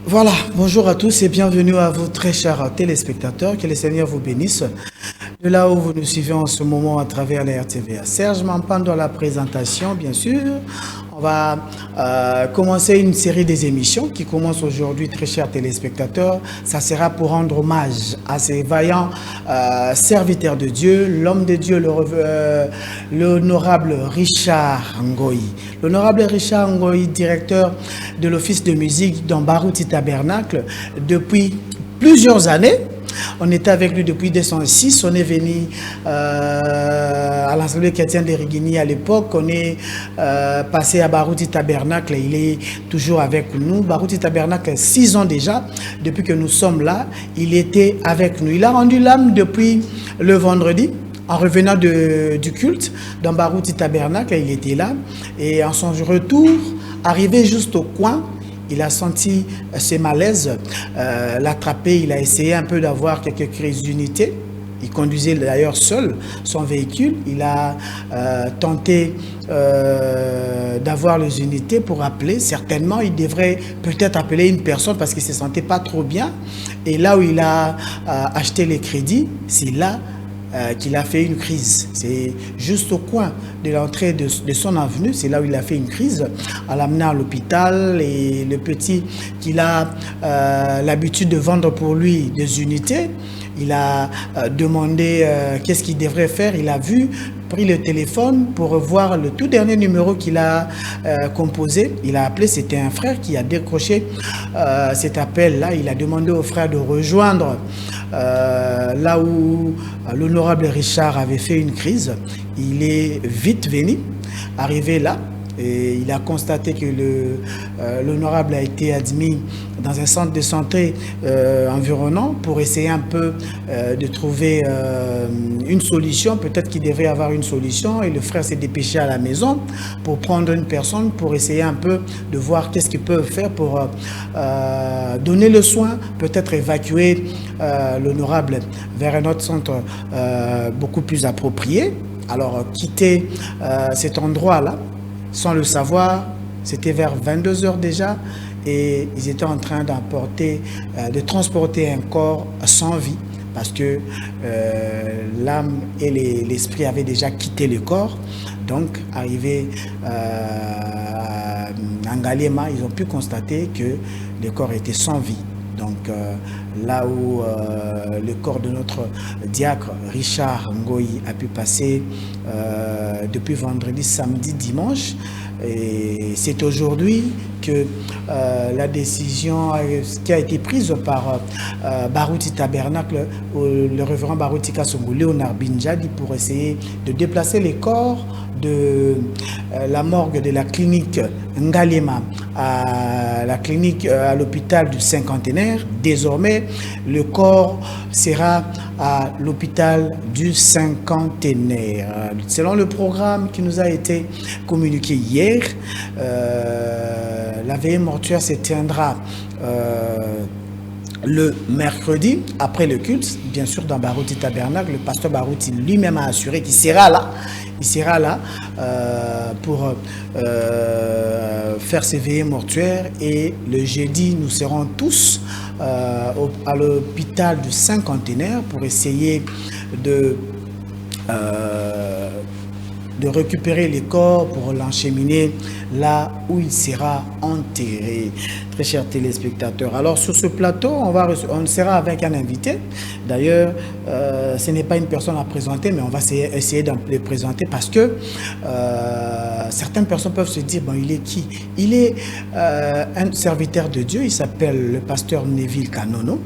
Voilà, bonjour à tous et bienvenue à vous très chers téléspectateurs. Que le Seigneur vous bénisse. De là où vous nous suivez en ce moment à travers la RTVA. Serge Mampan dans la présentation, bien sûr. On va commencer une série des émissions qui commence aujourd'hui, très chers téléspectateurs. Ça sera pour rendre hommage à ces vaillants serviteurs de Dieu, l'homme de Dieu, l'honorable Richard Ngoï. L'honorable Richard Ngoï, directeur de l'office de musique dans Barouti Tabernacle depuis plusieurs années. On était avec lui depuis 2006. On est venu à l'Assemblée chrétienne de Rigini à l'époque. On est passé à Barouti Tabernacle. Il est toujours avec nous. Barouti Tabernacle, 6 ans déjà. Depuis que nous sommes là, il était avec nous. Il a rendu l'âme depuis le vendredi. En revenant du culte dans Barouti Tabernacle, il était là. Et en son retour, arrivé juste au coin, il a senti ses malaises, l'attraper, il a essayé un peu d'avoir quelques crises d'unité. Il conduisait d'ailleurs seul son véhicule. Il a tenté d'avoir les unités pour appeler. Certainement, il devrait peut-être appeler une personne parce qu'il ne se sentait pas trop bien. Et là où il a acheté les crédits, c'est là qu'il a fait une crise. C'est juste au coin de l'entrée de son avenue, c'est là où il a fait une crise, en l'amenant à l'hôpital. Et le petit qu'il a l'habitude de vendre pour lui des unités, il a demandé qu'est-ce qu'il devrait faire. Il a pris le téléphone pour voir le tout dernier numéro qu'il a composé. Il a appelé, c'était un frère qui a décroché cet appel-là. Il a demandé au frère de rejoindre là où l'honorable Richard avait fait une crise. Il est vite venu, arrivé là, et il a constaté que l'honorable a été admis dans un centre de santé environnant pour essayer un peu de trouver une solution. Peut-être qu'il devrait y avoir une solution, et le frère s'est dépêché à la maison pour prendre une personne pour essayer un peu de voir qu'est-ce qu'ils peuvent faire pour donner le soin, peut-être évacuer l'honorable vers un autre centre beaucoup plus approprié. Alors quitter cet endroit-là sans le savoir, c'était vers 22 h déjà, et ils étaient en train de transporter un corps sans vie, parce que l'âme et l'esprit avaient déjà quitté le corps. Donc, arrivé à Ngaliema, ils ont pu constater que le corps était sans vie. Donc, là où le corps de notre diacre Richard Ngoï a pu passer depuis vendredi, samedi, dimanche. Et c'est aujourd'hui que la décision qui a été prise par Barouti Tabernacle, le révérend Barouti Kassongo, Léonard Binjadi, pour essayer de déplacer les corps de la morgue de la clinique Ngaliema à l'hôpital du Cinquantenaire. Désormais, le corps sera à l'hôpital du Cinquantenaire. Selon le programme qui nous a été communiqué hier, la veillée mortuaire se tiendra le mercredi, après le culte, bien sûr dans Barouti Tabernacle. Le pasteur Barouti lui-même a assuré qu'il sera là. Il sera là pour faire ses veillées mortuaires. Et le jeudi, nous serons tous à l'hôpital du Cinquantenaire pour essayer de récupérer les corps pour l'encheminer là où il sera enterré. Très chers téléspectateurs, alors sur ce plateau, on sera avec un invité. D'ailleurs, ce n'est pas une personne à présenter, mais on va essayer de le présenter parce que certaines personnes peuvent se dire, bon, il est qui? Il est un serviteur de Dieu, il s'appelle le pasteur Neville Kanono.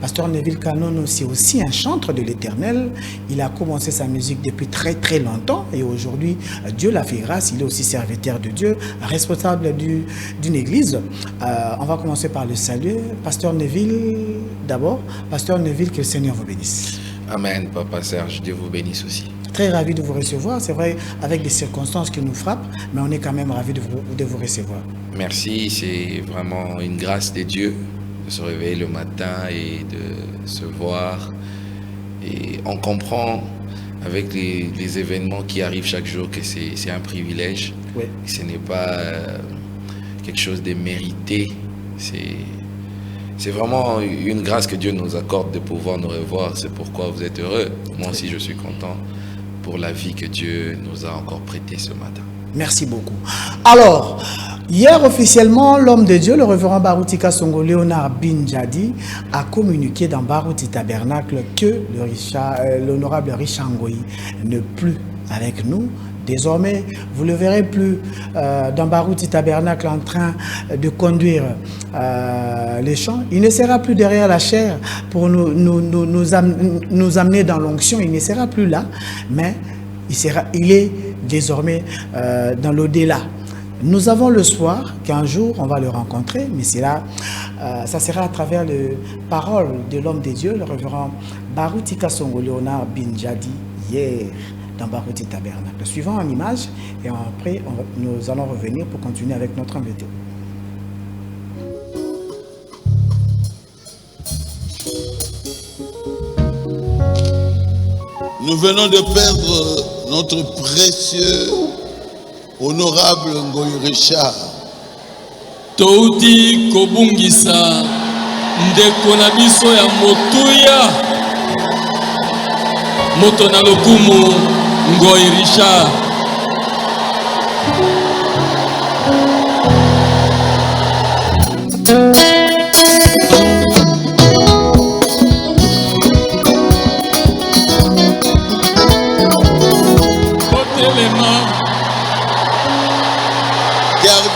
Pasteur Neville Kanono, c'est aussi un chantre de l'Éternel. Il a commencé sa musique depuis très très longtemps, et aujourd'hui, Dieu l'a fait grâce. Il est aussi serviteur de Dieu, responsable d'une église. On va commencer par le saluer. Pasteur Neville, d'abord. Pasteur Neville, que le Seigneur vous bénisse. Amen, Papa Serge. Dieu vous bénisse aussi. Très ravi de vous recevoir. C'est vrai, avec des circonstances qui nous frappent, mais on est quand même ravi de vous recevoir. Merci, c'est vraiment une grâce de Dieu de se réveiller le matin et de se voir. Et on comprend avec les événements qui arrivent chaque jour que c'est un privilège. Oui. Ce n'est pas quelque chose de mérité. c'est vraiment une grâce que Dieu nous accorde de pouvoir nous revoir. C'est pourquoi vous êtes heureux. Moi aussi, je suis content pour la vie que Dieu nous a encore prêtée ce matin. Merci beaucoup. Alors, hier officiellement, l'homme de Dieu, le révérend Baruti Kasongo Léonard Binjadi, a communiqué dans Baruti Tabernacle que l'honorable Richard Ngoyi n'est plus avec nous. Désormais, vous ne le verrez plus dans Baruti Tabernacle en train de conduire les chants. Il ne sera plus derrière la chair pour nous amener dans l'onction. Il ne sera plus là, mais il est désormais dans l'au-delà. Nous avons le soir qu'un jour on va le rencontrer, mais c'est là, ça sera à travers les paroles de l'homme de Dieu, le révérend Baruti Kasongo Léonard Binjadi, hier dans Baruti Tabernacle. Suivant en image, et après nous allons revenir pour continuer avec notre invité. Nous venons de perdre notre précieux, honorable Ngoyi Richard. Touti kobungisa ndeko na biso ya motuya moto na lokumu Ngoyi Richard.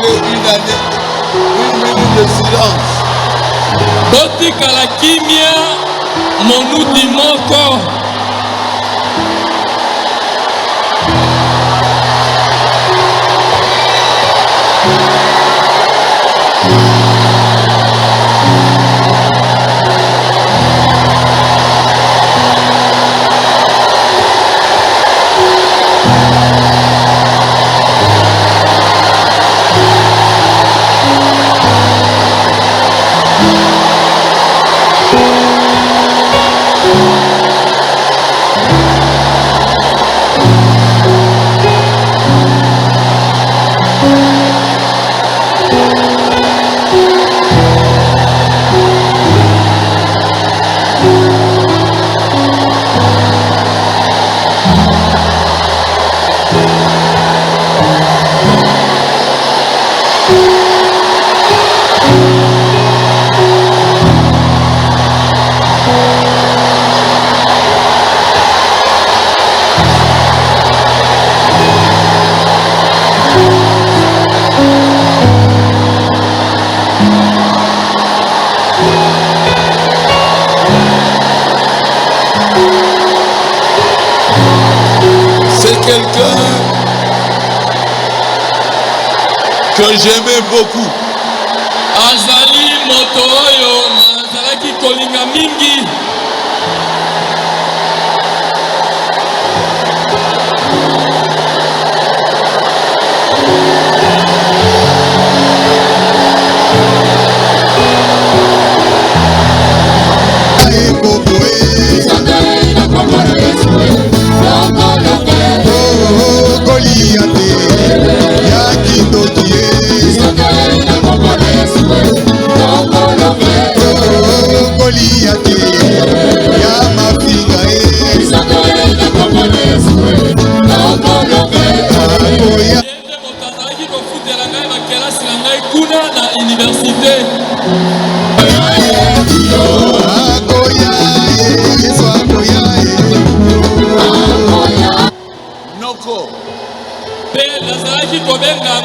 Une minute de silence. Botika la kimia monuti moko. Quelqu'un que j'aimais beaucoup. Azali moto oyo nazalaki kolinga mingi.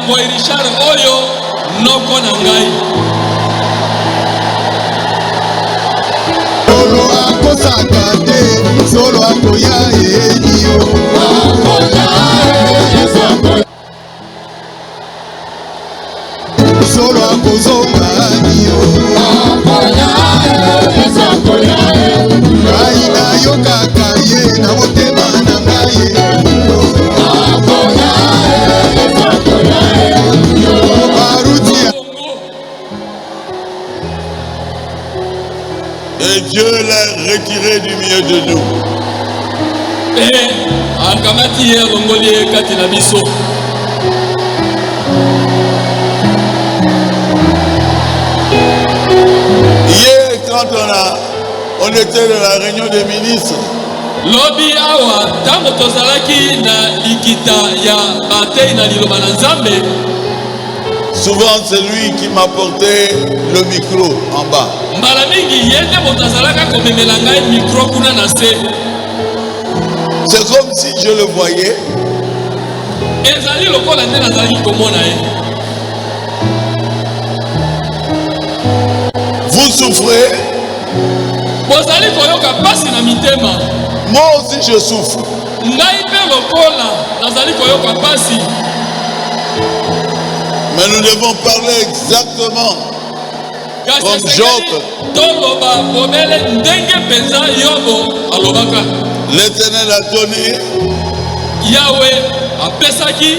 Ngoyi Richard oyo noko na ngai. Solo akosaka te, solo akoya elio. Solo akozonga nio. Ngai nayokaka ye na motema na ngai. Et Dieu l'a retiré du milieu de nous. Et akamati ye longoli kati na biso. Ye quand on était dans la réunion des ministres, Lobi awa tango tozalaki na likita ya batei na liloba na Nzambe. souvent c'est lui qui m'apportait le micro en bas. Mbala mingi yende motazalaka komemela ngai micro kuna na se. C'est comme si je le voyais. Ezali lokola nde nazalaki komona ye. Vous souffrez. Bozali koyoka pasi na mitema. Moi aussi je souffre. Ngai pe lokola nazali koyoka pasi. Mais nous devons parler exactement comme Job. Toloba bomele ndenge penza Yobo alobaka. L'Éternel a donné Yahweh apesaki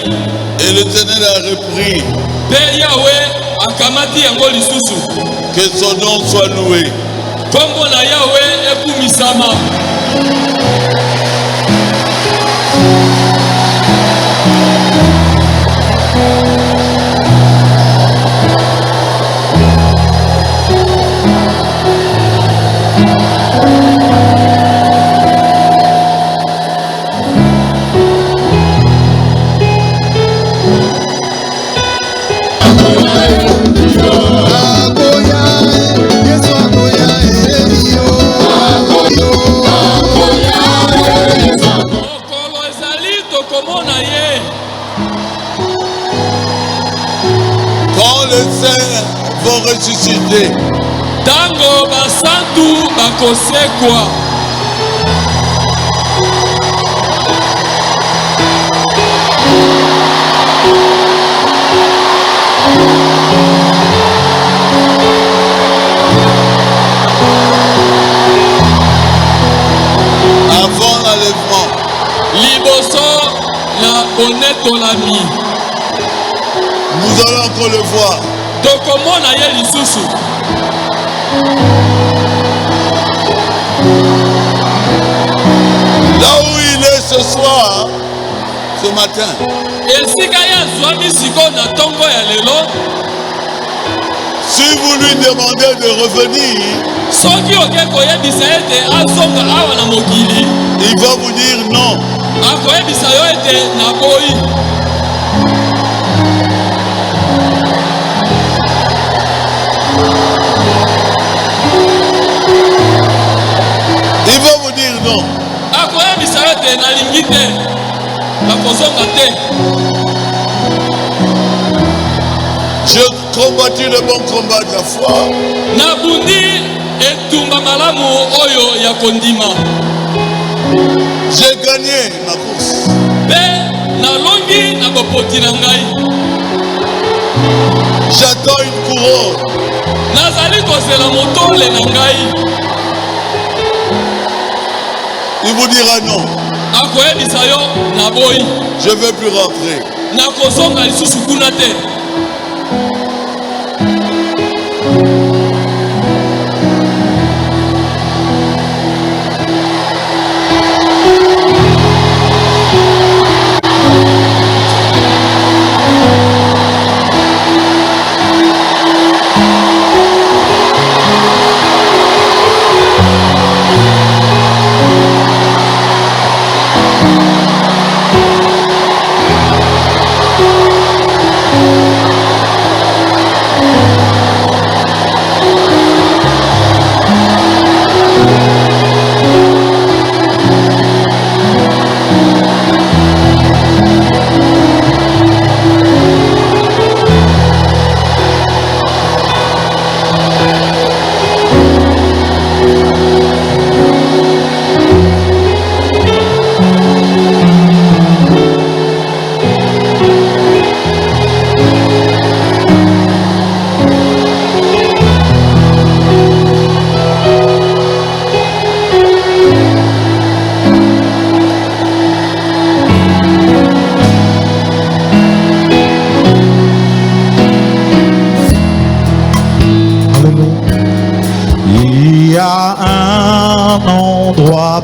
et l'Éternel a repris. Pe Yahweh akamati yango lisusu. Que son nom soit loué. Kombo na Yahweh ekumisama. Quand les saints vont ressusciter, tango basantu bakosekwa. avant l'enlèvement, Liboso na bonetolami. nous allons encore le voir. Tokomona ye lisusu. Là où il est ce soir, ce matin, Esika ya zwami siko na tongo ya lelo. si vous lui demandez de revenir, Soki oke koyebisa ete azonga awa na mokili. il va vous dire non. Akoyebisa yo ete na boyi. Il va vous dire non. Akoyebisa yo ete nalingi te. Nakozonga te. J'ai combattu le bon combat de la foi. Nabundi etumba malamu oyo ya kondima. J'ai gagné ma course. Pe nalongi na bopoti na ngai. J'attends une couronne. Nazali kozela motole na ngai. Il vous dira non. Akoyebisa yo na boyi. Je ne veux plus rentrer. Nakozonga lisusu kuna te.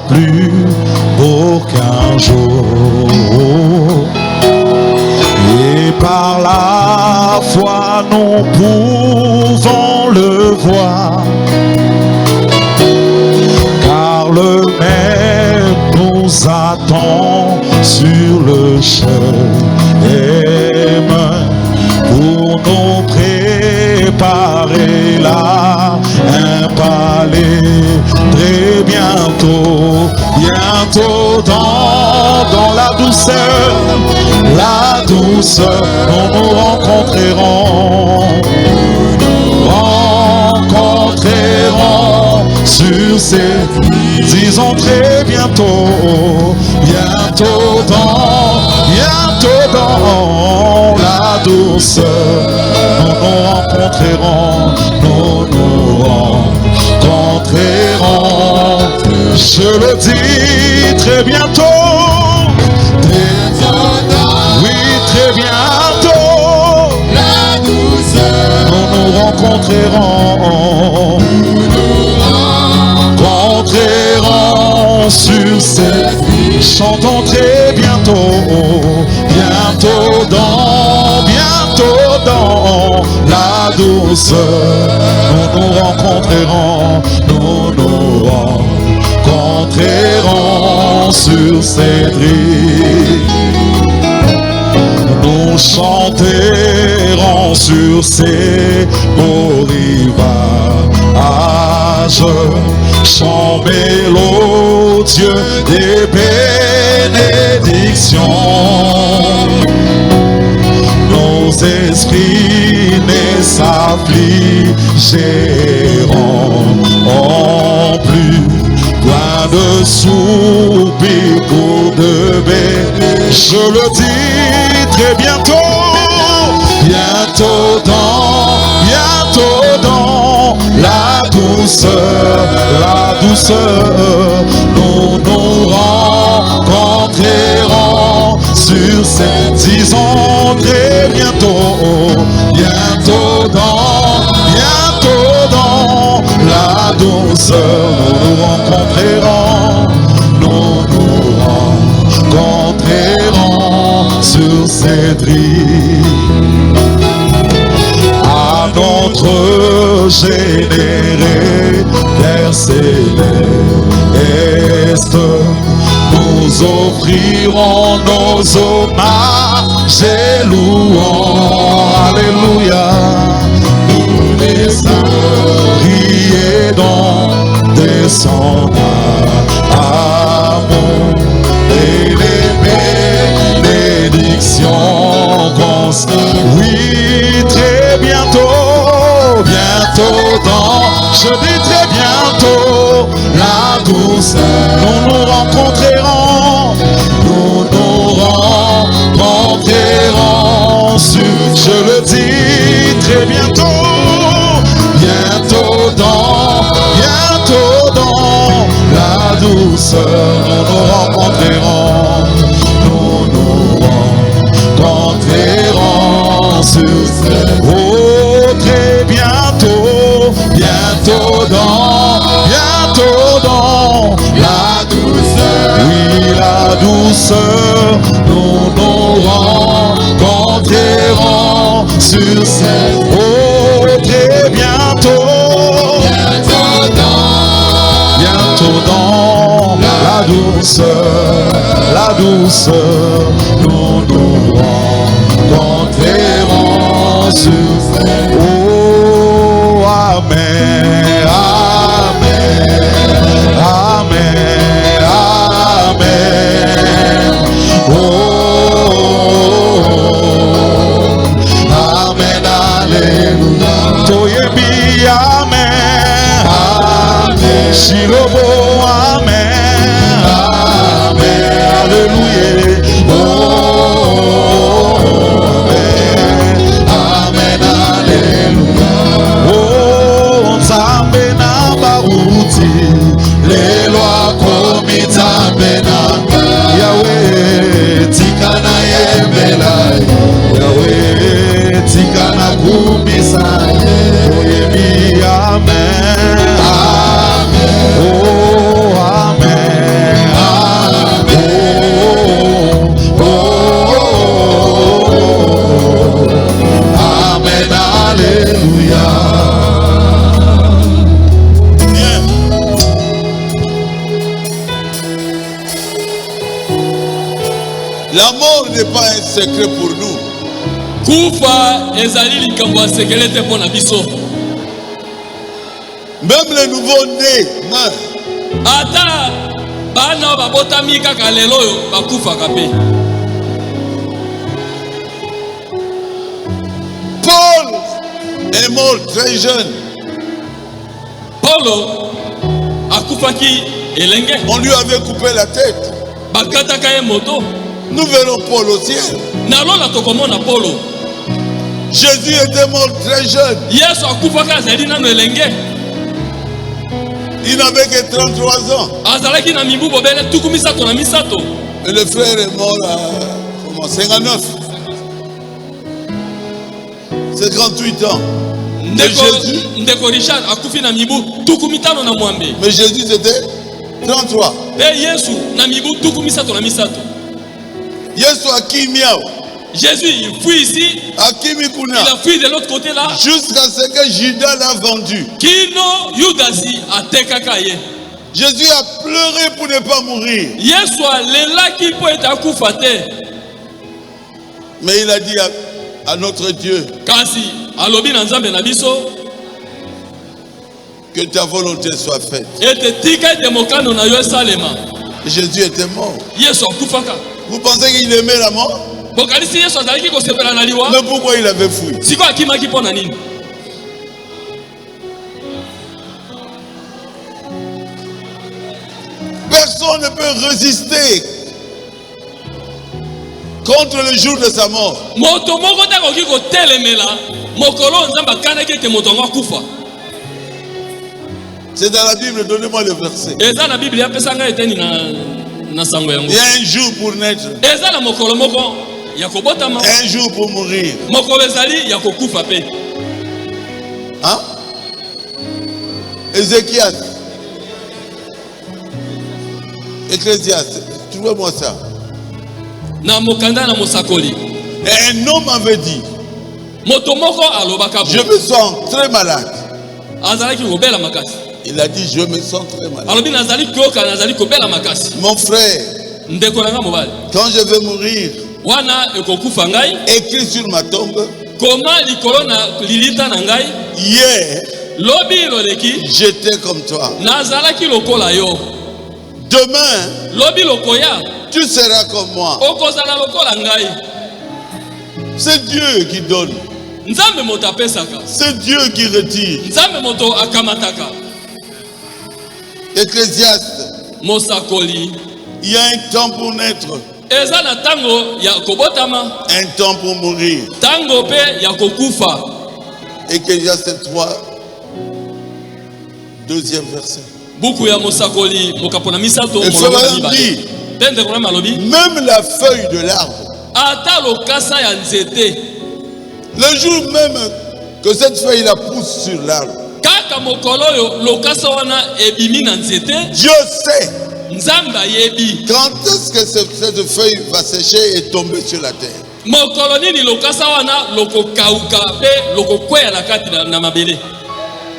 Plus beau qu'un jour, et par la foi nous pouvons le voir. le même nous attend sur le chemin pour nous préparer là un palais très bientôt, bientôt dans la douceur, nous nous rencontrerons sur ces, disons très bientôt, bientôt dans la douceur, nous nous rencontrerons, je le dis très bientôt, oui très bientôt, la douceur, nous nous rencontrerons sur cette vie, chantons très bientôt, bientôt dans la douceur, nous nous rencontrerons sur cette rive, nous chanterons sur ces beaux rivages, chant mélodieux des bénédictions. Nos esprits ne s'affligeront plus, plein de soupirs pour de bébés. Je le dis très bientôt, bientôt dans la douceur, nous nous rencontrerons sur cette, disons très bientôt, bientôt dans la douceur, nous nous rencontrerons sur cette rive. À notre généré Père céleste, nous offrirons nos hommages et louons, alléluia, nous les prions donc descendant amour et les bénédictions constantes. Oui, très bientôt dans, je dis très bientôt, la douceur, nous nous rencontrerons sur, je le dis très bientôt, bientôt dans la douceur, nous nous rencontrerons sur cette, oh très bientôt dans la douceur, oui la douceur, nous nous rencontrerons sur cette, oh très bientôt dans la douceur, nous nous rencontrerons sur cette, oh amen, amen, amen, oh amen, alléluia, toyebi amen, amen, shilobo amen, amen, alléluia, oh amen, alléluia, oh nzambe na baruti lelo akomita benanga Yahweh tikana yembela Yahweh tikana kumisa oyebi amen, amen, oh amen, amen, oh, amen, alléluia. n'est pas un secret pour nous. Kufa ezali likambo ya sekele te pona biso. Même les nouveaux-nés meurent. Ata bana babotami kaka lelo oyo bakufaka pe. Paul est mort très jeune. Paulo akufaki elenge. On lui avait coupé la tête. Bakataka ye moto. Nous verrons Paul au ciel. Nalola tokomona Paulo. Jésus était mort très jeune. Yesu akufaka azali nano elenge. Il n'avait que 33 ans. Azalaki na mibu bobele tuku misato na misato. Et le frère est mort à 59. 58 ans. Ndeko Richard akufi na mibu tuku mitano na mwambe. Mais Jésus c'était 33. Pe Yesu na mibu tuku misato na misato. Yesu akimiao. Jésus il fuit ici. Akimikuna. Il a fui de l'autre côté là. Jusqu'à ce que Judas l'a vendu. Kino Yudasi atekaka ye. Jésus a pleuré pour ne pas mourir. Yesu alelaki po eta kufa te. Mais il a dit à notre Dieu, Kasi alobi na Nzambe na biso que ta volonté soit faite. ete tika ete mokano na yo esalema. Jésus était mort. Yesu akufaka. Vous pensez qu'il aimait la mort? Bokalisi Yesu azalaki kosepela na liwa. Mais pourquoi il avait fui? Siko akimaki po na nini? Personne ne peut résister contre le jour de sa mort. Moto moko ta koki ko telemela mokolo Nzamba kanaki ete moto ngo akufa. C'est dans la Bible, donnez-moi le verset. Eza na Biblia pesa nga eteni na sango yango. Il y a un jour pour naître, Eza na mokolo moko ya kobotama. un jour pour mourir. Mokolo ezali ya kokufa pe. Hein? Ézéchias. Ecclésiaste. Trouvez-moi ça. Na mokanda na mosakoli. Et un homme avait dit, Moto moko alobaka je me sens très malade. azalaki kobela makasi. Il a dit, je me sens très malade. Alobi nazali koka nazali kobela makasi. Mon frère, Ndeko nanga mobali. quand je vais mourir, Wana ekokufa ngai. écrit sur ma tombe, Koma likolo na lilita na ngai. hier, Lobi loleki. j'étais comme toi. Nazalaki lokola yo. Demain, Lobi lokoya. tu seras comme moi. Okozala lokola ngai. C'est Dieu qui donne. Nzambe moto apesaka. C'est Dieu qui retire. Nzambe moto akamataka. Ecclésiaste, Mosakoli. il y a un temps pour naître, Eza na tango ya kobotama. un temps pour mourir. Tango pe ya kokufa. Ecclésiaste 3, deuxième verset. Buku ya Mosakoli mokapona misato Et molongo cela mibale. dit, Tende kuna malobi. même la feuille de l'arbre, Ata lokasa ya nzete. le jour même que cette feuille la pousse sur l'arbre, Kaka mokolo yo lokasa wana ebimi na nzete. Dieu sait Nzambe ayebi. quand est-ce que cette feuille va sécher et tomber sur la terre. Mokolo nini lokasa wana loko kauka pe loko kwea na kati na mabele.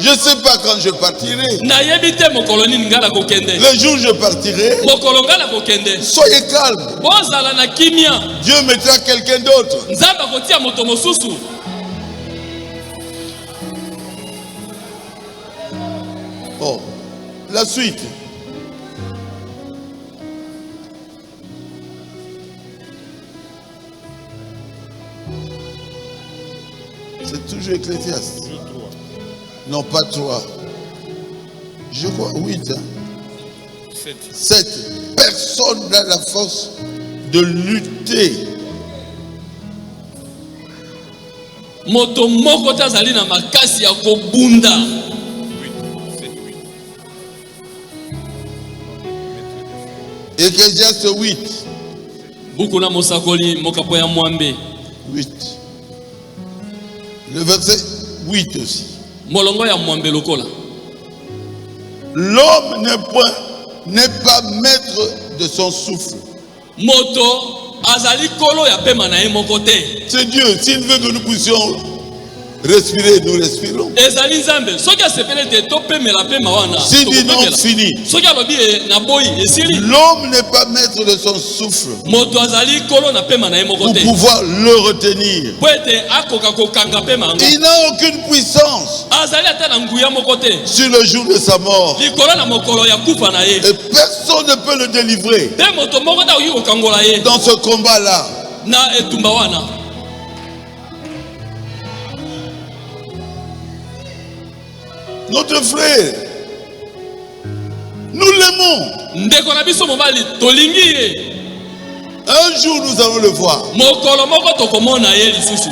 Je ne sais pas quand je partirai. Na yebi te mokolo nini ngala kokende. Le jour où je partirai, Mokolo ngala kokende. soyez calme. Bozala na kimia. Dieu mettra quelqu'un d'autre. Nzambe akotia moto mosusu. Oh, la suite. C'est toujours Ecclésiaste. Non, pas 3. Je crois 8. 7. Personne n'a la force de lutter. Moto moko tazali na makasi ya kobunda. Ecclésiaste 8. Buku na Mosakoli mokapo ya mwambe. 8. Le verset 8 aussi. Molongo ya mwambe lokola. L'homme n'est pas maître de son souffle. Moto azali kolo ya pema na ye moko te. C'est Dieu. S'il veut que nous puissions respirer, nous respirons. ezali nzambe soki asepele te topemela pema wana S'il dit non, fini. soki alobi na boyi esili L'homme n'est pas maître de son souffle moto azali kolo na pema na ye moko pour te pouvoir le retenir. po ete akoka kokanga pema yango Il n'a aucune puissance azali ata na nguya moko te sur le jour de sa mort. likolo na mokolo ya kufa na ye Et personne ne peut le délivrer te moto moko te akoki kokangola ye dans ce combat-là. na etumba wana. Notre frère, nous l'aimons. ndeko na biso mobali tolingi ye Un jour, nous allons le voir. mokolo moko tokomona ye lisusu.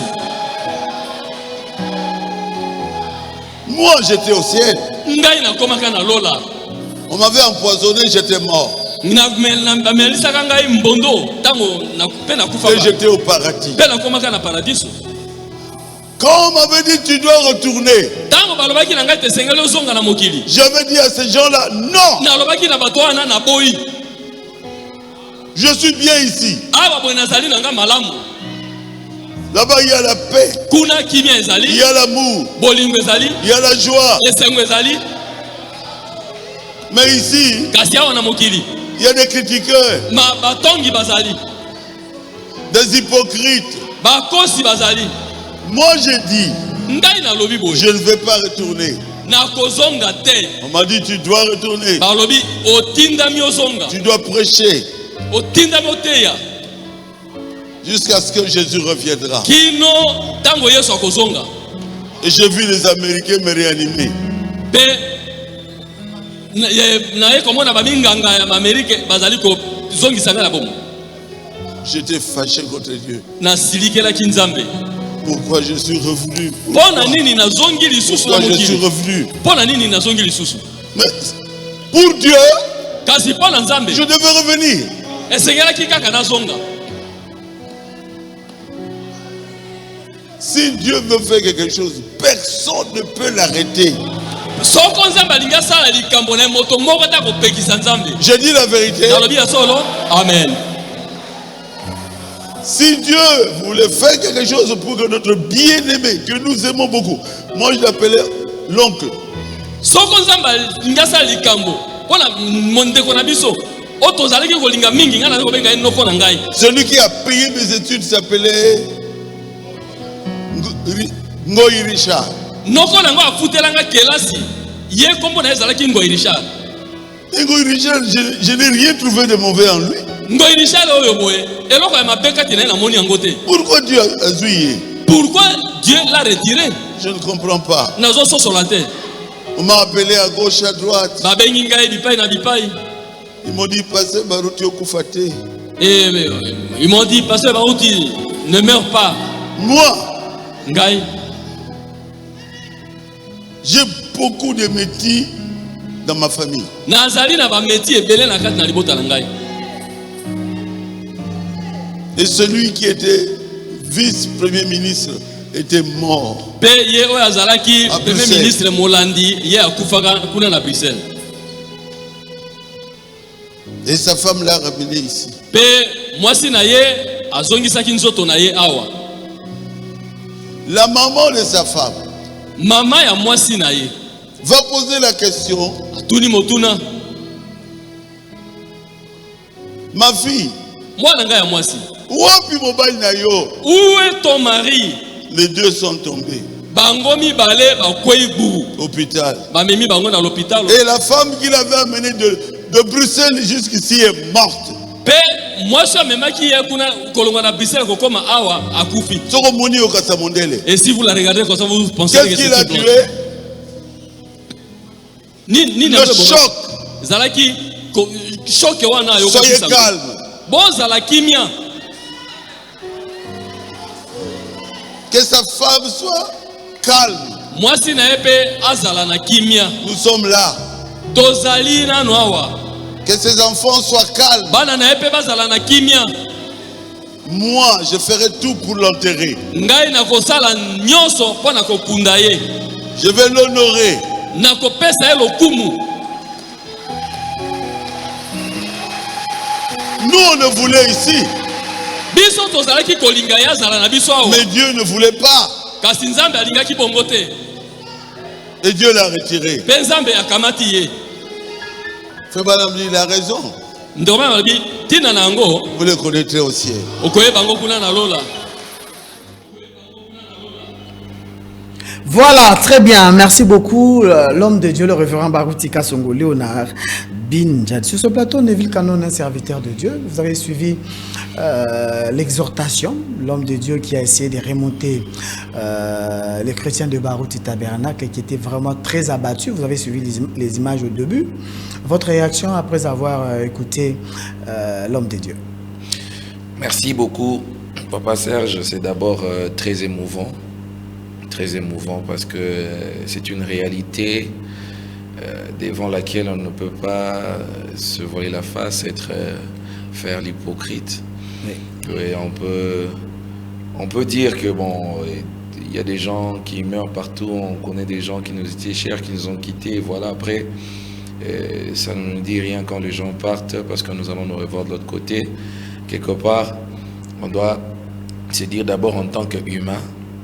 Moi, j'étais au ciel. ngai nakomaka na lola On m'avait empoisonné, j'étais mort. bamelisaka ngai mbondo ntango mpe nakufa Et j'étais au paradis. mpe nakomaka na paradiso. Quand on m'avait dit tu dois retourner, ntango balobaki na ngai te esengeli ozonga na mokili j'avais dit à ces gens-là, non, nalobaki na bato wana na boyi je suis bien ici. awa boye nazali na ngai malamu Là-bas, il y a la paix, kuna kimia il ezali y a l'amour, bolingo ezali il y a la joie. esengo ezali. Mais ici, kasi awa na mokili il y a des critiqueurs, batongi bazali des hypocrites. bakosi bazali. Moi, j'ai dit, ngai nalobi boye je ne vais pas retourner. nakozonga te. On m'a dit, tu dois retourner. balobi otindami ozonga Tu dois prêcher otindami oteya jusqu'à ce que Jésus reviendra. kino ntango yesu akozonga. Et j'ai vu les Américains me réanimer. mpe naye komona baminganga ya maamerike bazali kozongisa ngai na bomo. J'étais fâché contre Dieu. nasilikelaki nzambe. Pourquoi je suis revenu? mpo na nini nazongi lisusu na Pourquoi je suis mokili? revenu? mpo na nini nazongi lisusu? Mais pour Dieu, kasi mpo na nzambe je devais revenir. esengelaki kaka nazonga. Si Dieu veut faire quelque chose, personne ne peut l'arrêter. soko nzambe alingi asala likambo na ye moto moko te akopekisa nzambe. Je dis la vérité. nalobi ya solo amen. Si Dieu voulait faire quelque chose pour que notre bien-aimé, que nous aimons beaucoup, moi je l'appelais l'oncle. soko nzambe alingi asala likambo mpo na mondeko na biso oyo tozalaki kolinga mingi ngai nazali kobenga ye noko na ngai. Celui qui a payé mes études s'appelait Ngoyi Richard. noko na ngo afutelanga kelasi ye kombo na ye ezalaki Ngoyi Richard. Ngoyi Richard, je n'ai rien trouvé de mauvais en lui. Ngoyi Richard oyo boye eloko ya mabe kati na ye namoni yango te. Pourquoi Dieu a zouillé? Pourquoi Dieu l'a retiré? Je ne comprends pas. nazososola te. On m'a appelé à gauche, à droite. babengi ngai bipai na bipai. Ils m'ont dit, passez Baruti Okufate. Et ils m'ont dit, pasteur Barouti, ne meurs pas. Moi, Ngai, j'ai beaucoup de métiers dans ma famille. nazali na ba métier ebele na kati na libota na ngai. Et celui qui était vice-premier ministre était mort. Pe ye oyo azalaki À premier Bruxelles. ministre Molandi ye akufaka kuna na Bruxelles. Et sa femme l'a ramené ici. Pe mwasi na ye azongisaki nzoto na ye awa. La maman de sa femme Mama ya mwasi na ye va poser la question, atuni motuna, ma fille, mwana ngai ya mwasi, wapi mobile na yo? où est ton mari? Les deux sont tombés. Bango mibale bakwei bu Hôpital. bamemi bango na l'hôpital. Et la femme qui l'avait amené de Bruxelles jusqu'ici est morte. Pe mwasi amemaki ye kuna kolonga na Bruxelles kokoma awa akufi. Soko moni okasa mondele. Et si vous la regardez comme ça, vous pensez Qu'est-ce que qui c'est l'a tout blanc. tué? Ni Le choc. Zalaki choc wana yo Soyez calme. Bon zalaki mia. Que sa femme soit calme. Mwasi na epe azala na kimia. Nous sommes là. Tozali na noawa. Que ses enfants soient calmes. Bana na epe bazala na kimia. Moi, je ferai tout pour l'enterrer. Ngai na kosala nyonso po na kokunda ye. Je vais l'honorer. Na kopesa ye lokumu. Nous, on le voulait ici. Biso tozalaki kolinga ya zala na biso awa. Mais Dieu ne voulait pas. kasi Nzambe alingaki bongo te. Et Dieu l'a retiré. Pe Nzambe akamati ye. Frère Branham dit, il a raison. Ndoma malobi tina na yango Vous le connaîtrez au ciel. okoyeba ngo kuna na lola. Voilà, très bien. Merci beaucoup. L'homme de Dieu, le révérend Baroutika Songo Léonard Binjad. Sur ce plateau, Neville Canon, un serviteur de Dieu. Vous avez suivi l'exhortation. L'homme de Dieu qui a essayé de remonter les chrétiens de Barouti Tabernacle et qui était vraiment très abattu. Vous avez suivi les images au début. Votre réaction après avoir écouté l'homme de Dieu? Merci beaucoup, Papa Serge. C'est d'abord très émouvant parce que c'est une réalité devant laquelle on ne peut pas se voiler la face, faire l'hypocrite. Oui. Et on peut dire que bon, il y a des gens qui meurent partout, on connaît des gens qui nous étaient chers, qui nous ont quittés, voilà. Après, ça ne nous dit rien quand les gens partent parce que nous allons nous revoir de l'autre côté. Quelque part, on doit se dire d'abord en tant qu'humain,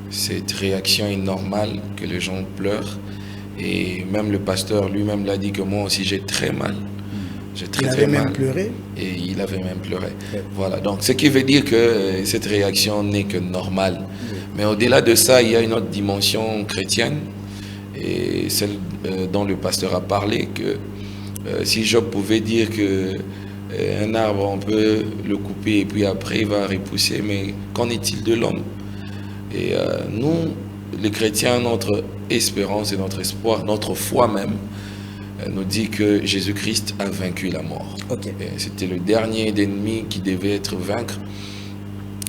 cette réaction est normale que les gens pleurent. Et même le pasteur lui-même l'a dit que moi aussi j'ai très mal. J'ai très mal. Il avait même pleuré. Et il avait même pleuré. Ouais. Voilà. Donc ce qui veut dire que cette réaction n'est que normale. Ouais. Mais au-delà de ça, il y a une autre dimension chrétienne. Et celle dont le pasteur a parlé, que si Job pouvait dire que un arbre, on peut le couper et puis après il va repousser, mais qu'en est-il de l'homme? Et nous, les chrétiens, notre espérance et notre espoir, notre foi même, nous dit que Jésus-Christ a vaincu la mort. Okay. C'était le dernier ennemi qui devait être vaincu.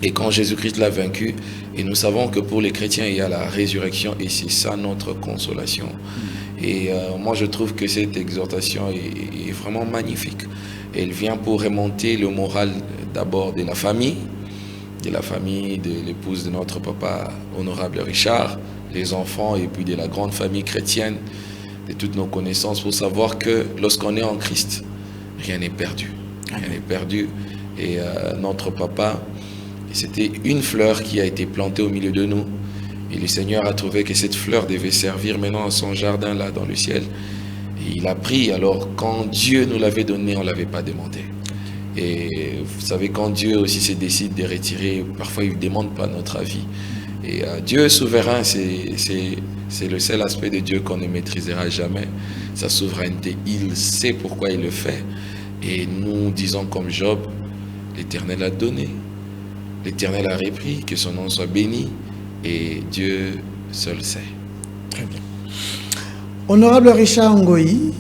Et quand Jésus-Christ l'a vaincu, et nous savons que pour les chrétiens, il y a la résurrection et c'est ça notre consolation. Et moi, je trouve que cette exhortation est vraiment magnifique. Elle vient pour remonter le moral d'abord de la famille, de l'épouse de notre papa honorable Richard, les enfants et puis de la grande famille chrétienne, de toutes nos connaissances, pour savoir que lorsqu'on est en Christ, rien n'est perdu. Rien n'est perdu. Et notre papa, c'était une fleur qui a été plantée au milieu de nous. Et le Seigneur a trouvé que cette fleur devait servir maintenant à son jardin là dans le ciel. Et il a pris, alors quand Dieu nous l'avait donné, on ne l'avait pas demandé. Et vous savez, quand Dieu aussi se décide de retirer, parfois il ne demande pas notre avis. Et Dieu est souverain, c'est le seul aspect de Dieu qu'on ne maîtrisera jamais. Sa souveraineté, il sait pourquoi il le fait. Et nous disons comme Job, l'Éternel a donné, l'Éternel a repris, que son nom soit béni. Et Dieu seul sait. Très bien. Honorable Richard Ngoyi,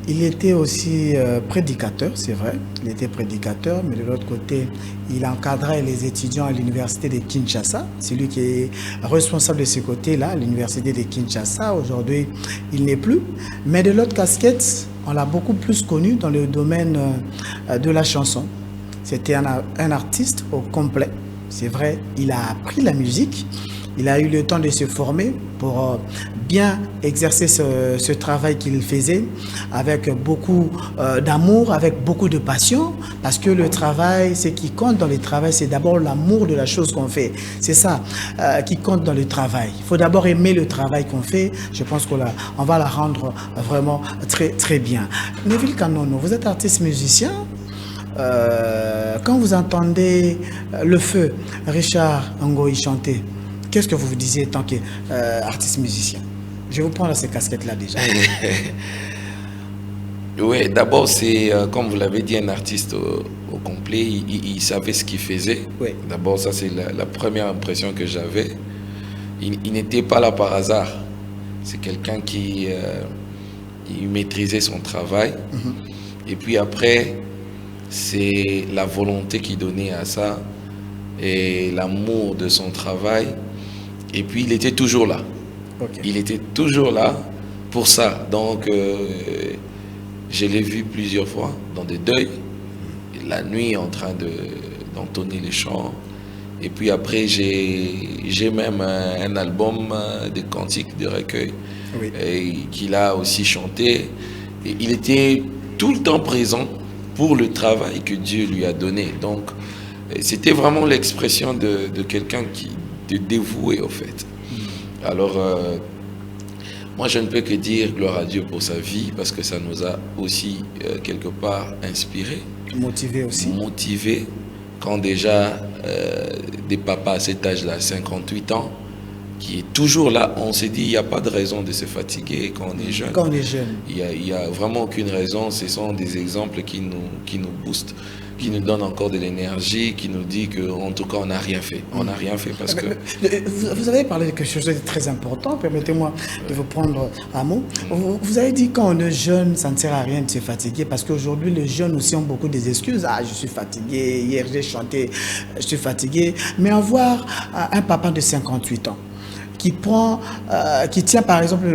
il était aussi prédicateur, c'est vrai. Il était prédicateur, mais de l'autre côté, il encadrait les étudiants à l'université de Kinshasa. C'est lui qui est responsable de ce côté-là, l'université de Kinshasa. Aujourd'hui, il n'est plus. Mais de l'autre casquette, on l'a beaucoup plus connu dans le domaine de la chanson. C'était un artiste au complet. C'est vrai, il a appris la musique. Il a eu le temps de se former pour bien exercer ce travail qu'il faisait avec beaucoup d'amour, avec beaucoup de passion, parce que le travail, ce qui compte dans le travail, c'est d'abord l'amour de la chose qu'on fait. C'est ça qui compte dans le travail. Il faut d'abord aimer le travail qu'on fait. Je pense qu'on va la rendre vraiment très, très bien. Neville Kanono, vous êtes artiste musicien. Quand vous entendez le feu Richard Ngoyi chanter, qu'est-ce que vous vous disiez tant qu'artiste musicien? Je vais vous prendre ces casquettes-là déjà. Oui, d'abord, c'est, comme vous l'avez dit, un artiste au complet. Il savait ce qu'il faisait. Oui. D'abord, ça, c'est la première impression que j'avais. Il n'était pas là par hasard. C'est quelqu'un qui il maîtrisait son travail. Mm-hmm. Et puis après, c'est la volonté qu'il donnait à ça et l'amour de son travail. Et puis, il était toujours là. Okay. Il était toujours là pour ça. Donc, je l'ai vu plusieurs fois dans des deuils. La nuit, en train d'entonner les chants. Et puis après, j'ai même un album de cantiques, de recueil, oui, qu'il a aussi chanté. Et il était tout le temps présent pour le travail que Dieu lui a donné. Donc, c'était vraiment l'expression de quelqu'un dévouer au fait. Alors, moi je ne peux que dire gloire à Dieu pour sa vie, parce que ça nous a aussi quelque part inspiré. Motivé aussi. Motivé, quand déjà des papas à cet âge-là, 58 ans, qui est toujours là, on s'est dit, il n'y a pas de raison de se fatiguer quand on est jeune. Quand on est jeune. Il n'y a vraiment aucune raison. Ce sont des exemples qui nous boostent, qui nous donnent encore de l'énergie, qui nous dit qu'en tout cas, on n'a rien fait. On n'a rien fait parce que... Vous avez parlé de quelque chose de très important, permettez-moi de vous prendre un mot. Vous avez dit quand on est jeune, ça ne sert à rien de se fatiguer, parce qu'aujourd'hui, les jeunes aussi ont beaucoup des excuses. Ah, je suis fatigué, hier j'ai chanté, je suis fatigué. Mais avoir un papa de 58 ans, qui tient par exemple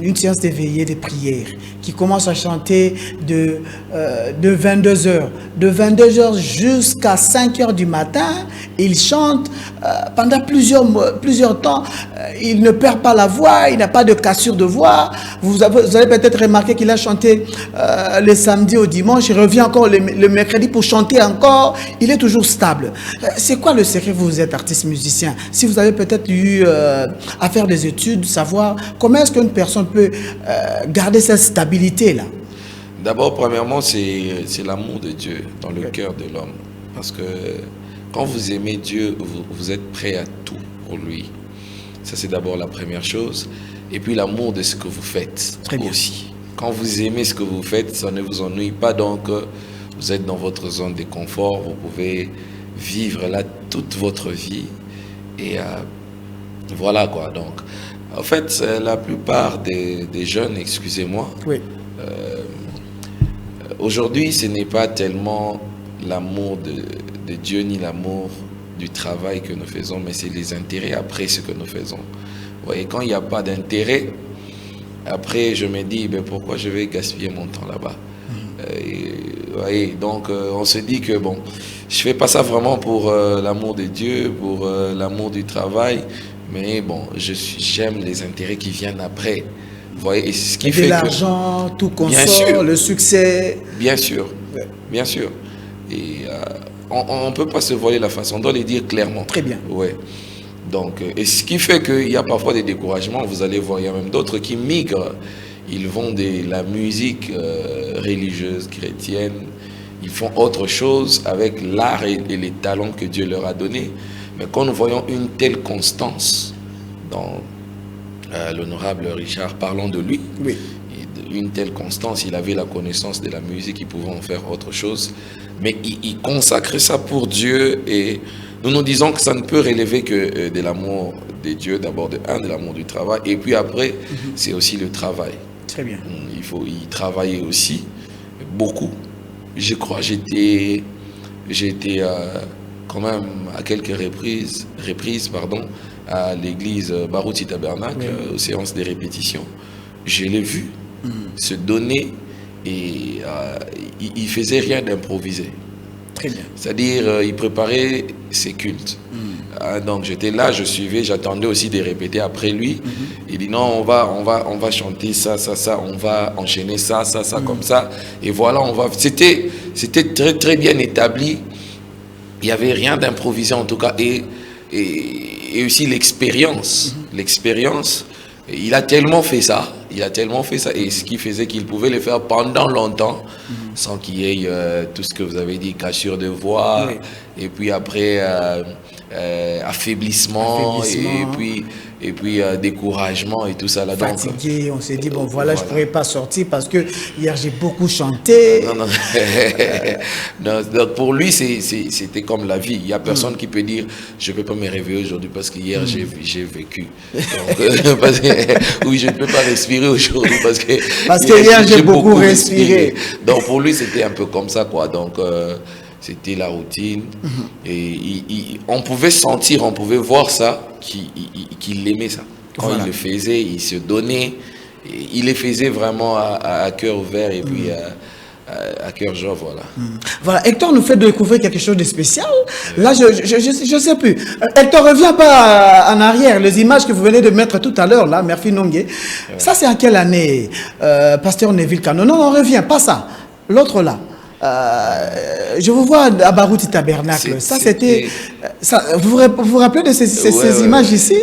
une séance de veillée de prière, qui commence à chanter de 22h, de 22h jusqu'à 5h du matin, il chante pendant plusieurs temps, il ne perd pas la voix, il n'a pas de cassure de voix. Vous avez peut-être remarqué qu'il a chanté le samedi au dimanche, il revient encore le mercredi pour chanter encore, il est toujours stable. C'est quoi le secret? Vous êtes artiste musicien, si vous avez peut-être eu à faire des études, savoir comment est-ce qu'une personne peut garder cette stabilité-là? D'abord, premièrement, c'est l'amour de Dieu dans le cœur de l'homme. Parce que quand vous aimez Dieu, vous êtes prêt à tout pour lui. Ça, c'est d'abord la première chose. Et puis l'amour de ce que vous faites aussi. Quand vous aimez ce que vous faites, ça ne vous ennuie pas. Donc, vous êtes dans votre zone de confort. Vous pouvez vivre là toute votre vie. Et voilà quoi. Donc, en fait, la plupart des jeunes, excusez-moi, aujourd'hui, ce n'est pas tellement l'amour de Dieu ni l'amour du travail que nous faisons, mais c'est les intérêts après ce que nous faisons. Vous voyez, quand il n'y a pas d'intérêt, après je me dis, ben, pourquoi je vais gaspiller mon temps là-bas? Donc on se dit que bon, je ne fais pas ça vraiment pour l'amour de Dieu, pour l'amour du travail, mais bon, j'aime les intérêts qui viennent après. Vous voyez, et ce qui fait l'argent, tout consort, le succès. Bien sûr, bien sûr. Et on ne peut pas se voiler la face, on doit le dire clairement. Très bien. Ouais. Donc, et ce qui fait qu'il y a parfois des découragements. Vous allez voir, il y a même d'autres qui migrent. Ils vont de la musique religieuse, chrétienne. Ils font autre chose avec l'art et les talents que Dieu leur a donnés. Mais quand nous voyons une telle constance dans l'honorable Richard, parlons de lui, une telle constance, il avait la connaissance de la musique, il pouvait en faire autre chose, mais il consacrait ça pour Dieu, et nous nous disons que ça ne peut relever que de l'amour de Dieu, d'abord de l'amour du travail, et puis après, c'est aussi le travail. Très bien. Il faut y travailler aussi, beaucoup. Je crois, j'ai été quand même à quelques reprises à l'église Barouti Tabernacle, aux séances de répétition. Je l'ai vu se donner, et il faisait rien d'improvisé. Très bien. C'est-à-dire, il préparait ses cultes. Donc j'étais là, je suivais, j'attendais aussi de répéter après lui. Il dit non, on va chanter ça, on va enchaîner ça, comme ça. Et voilà, C'était très très bien établi. Il n'y avait rien d'improvisé en tout cas. Et aussi l'expérience. L'expérience, il a tellement fait ça. Et ce qui faisait qu'il pouvait le faire pendant longtemps, sans qu'il y ait tout ce que vous avez dit, cassure de voix, et puis après affaiblissement. Et puis découragement et tout ça là. Fatigué, on s'est dit bon voilà, je ne pourrais pas sortir parce que hier j'ai beaucoup chanté. Non. Donc pour lui c'était comme la vie. Il n'y a personne qui peut dire je ne peux pas me réveiller aujourd'hui parce qu'hier j'ai vécu. Donc, oui, je ne peux pas respirer aujourd'hui parce que hier j'ai beaucoup respiré. Donc pour lui c'était un peu comme ça quoi. Donc c'était la routine. Et on pouvait sentir, on pouvait voir ça, qu'il aimait ça. Quand il le faisait, il se donnait. Il le faisait vraiment à cœur ouvert et puis à cœur joie, voilà. Voilà, Hector nous fait découvrir quelque chose de spécial. Là, je sais plus. Hector, reviens pas en arrière. Les images que vous venez de mettre tout à l'heure, là, Murphy Nongue. Ça, c'est en quelle année, Pasteur Neville Kano? Non, on revient, pas ça. L'autre là. je vous vois à Barouti Tabernacle. Ça, c'était... Vous vous rappelez de ces images ici?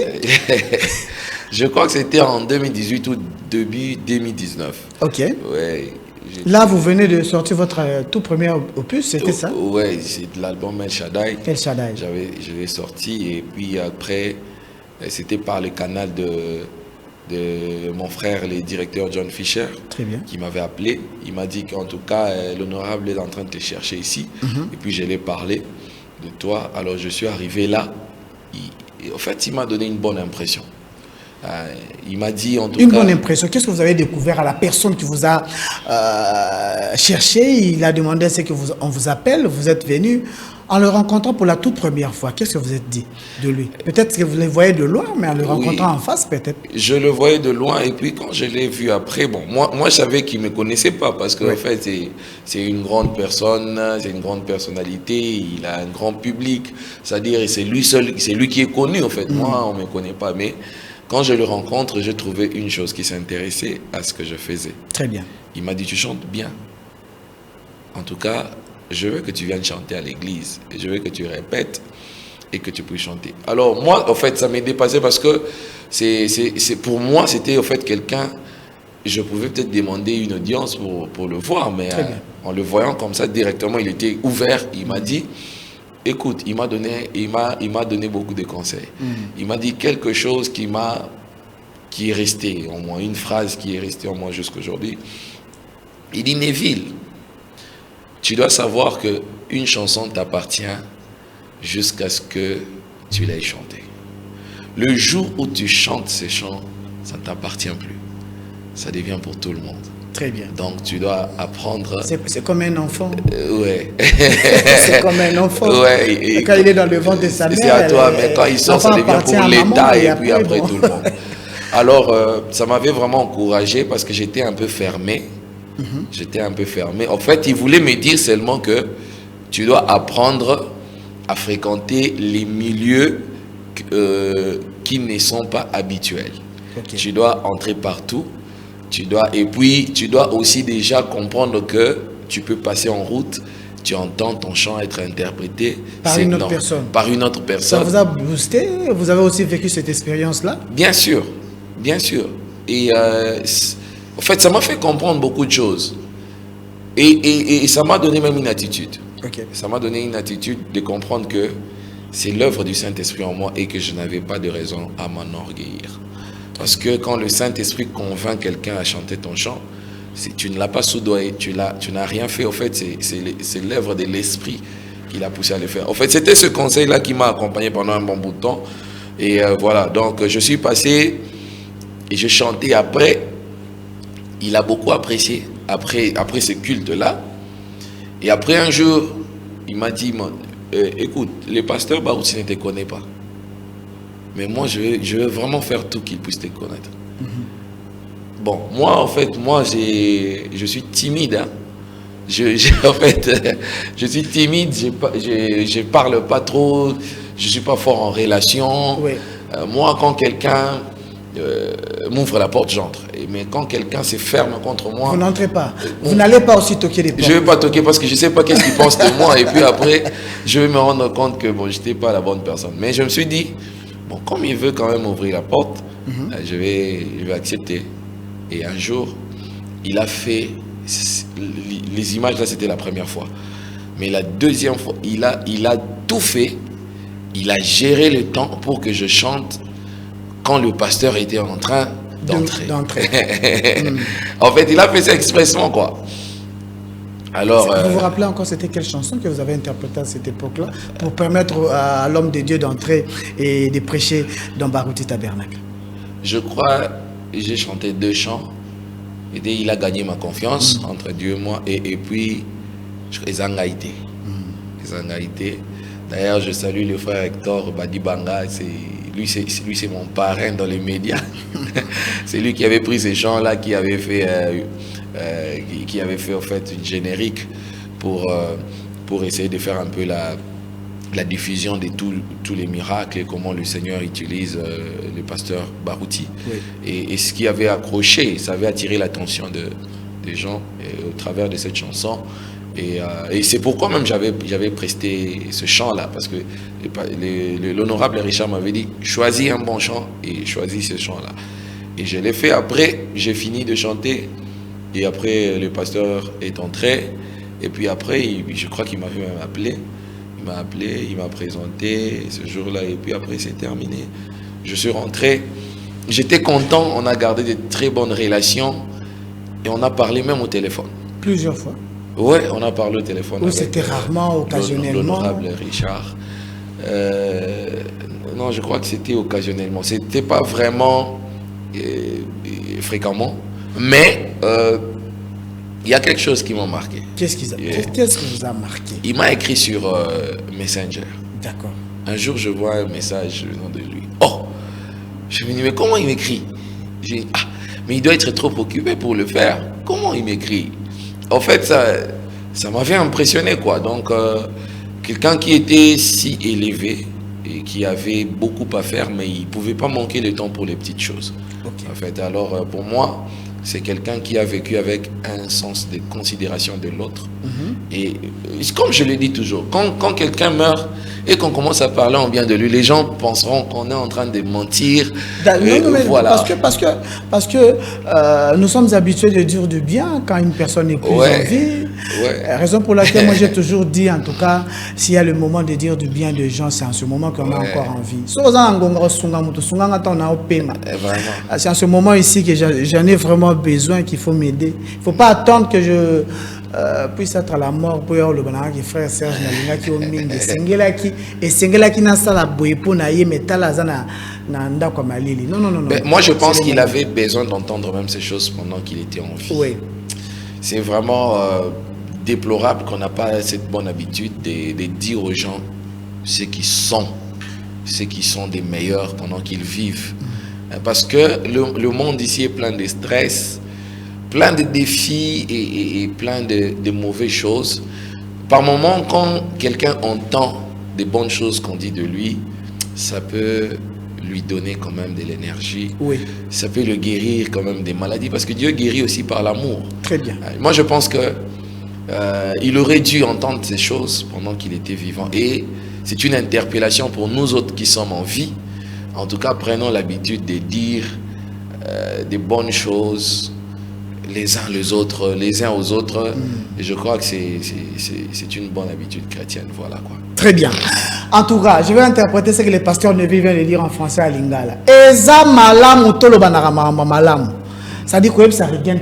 Je crois que c'était en 2018 ou début 2019. Ok. Ouais. Là, vous venez de sortir votre tout premier opus, c'était ça? Oui, c'est de l'album El Shaddai. El Shaddai. Je l'ai sorti et puis après, c'était par le canal de mon frère, le directeur John Fisher, très bien, qui m'avait appelé. Il m'a dit qu'en tout cas, l'honorable est en train de te chercher ici. Et puis je l'ai parlé de toi. Alors je suis arrivé là. En fait, il m'a donné une bonne impression. Il m'a dit en tout cas... Une bonne impression. Qu'est-ce que vous avez découvert à la personne qui vous a cherché? Il a demandé ce que on vous appelle. Vous êtes venu en le rencontrant pour la toute première fois. Qu'est-ce que vous êtes dit de lui? Peut-être que vous le voyez de loin, mais en le rencontrant en face, peut-être. Je le voyais de loin et puis quand je l'ai vu après, bon, moi je savais qu'il ne me connaissait pas parce qu'en fait, c'est une grande personne, c'est une grande personnalité, il a un grand public. C'est-à-dire, c'est lui seul, c'est lui qui est connu en fait. Moi, on ne me connaît pas, mais... Quand je le rencontre, j'ai trouvé une chose qui s'intéressait à ce que je faisais. Très bien. Il m'a dit, tu chantes bien. En tout cas, je veux que tu viennes chanter à l'église. Et je veux que tu répètes et que tu puisses chanter. Alors moi, en fait, ça m'est dépassé parce que pour moi, c'était en fait quelqu'un, je pouvais peut-être demander une audience pour le voir, mais en le voyant comme ça, directement, il était ouvert. Il m'a dit... Écoute, il m'a donné beaucoup de conseils. Il m'a dit quelque chose qui est resté en moi, une phrase qui est restée en moi jusqu'aujourd'hui. Il dit, Neville, tu dois savoir qu'une chanson t'appartient jusqu'à ce que tu l'aies chantée. Le jour où tu chantes ces chants, ça ne t'appartient plus. Ça devient pour tout le monde. Très bien. Donc tu dois apprendre... C'est comme un enfant. Ouais. C'est comme un enfant. Ouais. Quand il est dans le ventre de sa mère... C'est à toi, mais quand il sort, ça devient pour l'État et puis après tout le monde. Alors, ça m'avait vraiment encouragé parce que j'étais un peu fermé. J'étais un peu fermé. En fait, il voulait me dire seulement que tu dois apprendre à fréquenter les milieux qui ne sont pas habituels. Tu dois entrer partout. Et puis, tu dois aussi déjà comprendre que tu peux passer en route, tu entends ton chant être interprété par une autre personne. Par une autre personne. Ça vous a boosté? Vous avez aussi vécu cette expérience-là? Bien sûr, bien sûr. Et en fait, ça m'a fait comprendre beaucoup de choses. Et ça m'a donné même une attitude. Ça m'a donné une attitude de comprendre que c'est l'œuvre du Saint-Esprit en moi et que je n'avais pas de raison à m'enorgueillir. Parce que quand le Saint-Esprit convainc quelqu'un à chanter ton chant, tu ne l'as pas soudoyé, tu n'as rien fait. En fait, c'est l'œuvre de l'Esprit qui l'a poussé à le faire. En fait, c'était ce conseil-là qui m'a accompagné pendant un bon bout de temps. Et voilà, donc je suis passé et je chantais après. Il a beaucoup apprécié après ce culte-là. Et après un jour, il m'a dit, écoute, le pasteur Barouti ne te connaît pas. Mais moi, je veux vraiment faire tout qu'il puisse te connaître. Bon, moi, en fait, je suis timide. Hein. En fait, je suis timide, je parle pas trop, je suis pas fort en relation. Oui. Moi, quand quelqu'un m'ouvre la porte, j'entre. Mais quand quelqu'un se ferme contre moi... Vous n'entrez pas. Vous n'allez pas aussi toquer les portes. Je ne vais pas toquer parce que je ne sais pas qu'est-ce qu'il pense de moi. Et puis après, je vais me rendre compte que bon, je n'étais pas la bonne personne. Mais je me suis dit... Bon, comme il veut quand même ouvrir la porte, je vais accepter. Et un jour, il a fait... Les images, là, c'était la première fois. Mais la deuxième fois, il a tout fait. Il a géré le temps pour que je chante quand le pasteur était en train d'entrer. En fait, il a fait ça expressement, quoi. Alors, vous vous rappelez encore c'était quelle chanson que vous avez interprétée à cette époque-là pour permettre à l'homme de Dieu d'entrer et de prêcher dans Barouti Tabernacle? Je crois que j'ai chanté 2 chants. Et il a gagné ma confiance entre Dieu et moi. Et puis, Ezangaïté. D'ailleurs, je salue le frère Hector Badibanga. Lui, c'est mon parrain dans les médias. C'est lui qui avait pris ces chants-là, qui avait fait en fait une générique pour essayer de faire un peu la diffusion de tous les miracles et comment le Seigneur utilise le pasteur Barouti. Oui. Et ce qui avait accroché, ça avait attiré l'attention des gens. Et au travers de cette chanson, Et c'est pourquoi même j'avais presté ce chant-là, parce que l'honorable Richard m'avait dit, choisis un bon chant, et choisis ce chant-là. Et je l'ai fait. Après, j'ai fini de chanter, et après le pasteur est entré, et puis après, je crois qu'il m'avait même appelé. Il m'a appelé, il m'a présenté ce jour-là, et puis après c'est terminé. Je suis rentré, j'étais content, on a gardé de très bonnes relations, et on a parlé même au téléphone. Plusieurs fois. Oui, on a parlé au téléphone. Oui, c'était rarement, occasionnellement. L'honorable Richard. Non, je crois que c'était occasionnellement. C'était pas vraiment fréquemment, mais il y a quelque chose qui m'a marqué. Qu'est-ce qui vous a marqué? Il m'a écrit sur Messenger. D'accord. Un jour, je vois un message venant de lui. Oh! Je me dis, mais comment il m'écrit? J'ai dit, ah, mais il doit être trop occupé pour le faire. Comment il m'écrit? En fait, ça m'avait impressionné, quoi. Donc, quelqu'un qui était si élevé et qui avait beaucoup à faire, mais il ne pouvait pas manquer le temps pour les petites choses. Okay. En fait, alors, pour moi, c'est quelqu'un qui a vécu avec un sens de considération de l'autre. Et comme je le dis toujours, quand quelqu'un meurt et qu'on commence à parler en bien de lui, les gens penseront qu'on est en train de mentir. Non, mais voilà. Parce que nous sommes habitués de dire du bien quand une personne n'est plus en vie. Raison pour laquelle moi j'ai toujours dit, en tout cas, s'il y a le moment de dire du bien des gens, c'est en ce moment qu'on a encore envie. C'est en ce moment ici que j'en ai vraiment besoin, qu'il faut m'aider. Il ne faut pas attendre que je puisse être à la mort pour le banana qui frère Serge Nalinga qui au mine et Sengela qui n'a pas la boyepo na ye metala zana na nda kwa malili. Non. Moi je pense qu'il avait besoin d'entendre même ces choses pendant qu'il était en vie. Oui. C'est vraiment déplorable qu'on n'a pas cette bonne habitude de dire aux gens ce qu'ils sont des meilleurs pendant qu'ils vivent. Parce que le monde ici est plein de stress, plein de défis et plein de mauvaises choses. Par moments, quand quelqu'un entend des bonnes choses qu'on dit de lui, ça peut lui donner quand même de l'énergie. Oui. Ça peut le guérir quand même des maladies, parce que Dieu guérit aussi par l'amour. Très bien. Moi, je pense que il aurait dû entendre ces choses pendant qu'il était vivant. Et c'est une interpellation pour nous autres qui sommes en vie. En tout cas, prenons l'habitude de dire des bonnes choses les uns aux autres. Et je crois que c'est une bonne habitude chrétienne. Voilà quoi. Très bien. En tout cas, je vais interpréter ce que le pasteur Neville vient de dire en français à Lingala. Eza malamu tolo banarama malamu. Ça dit que ça regagne,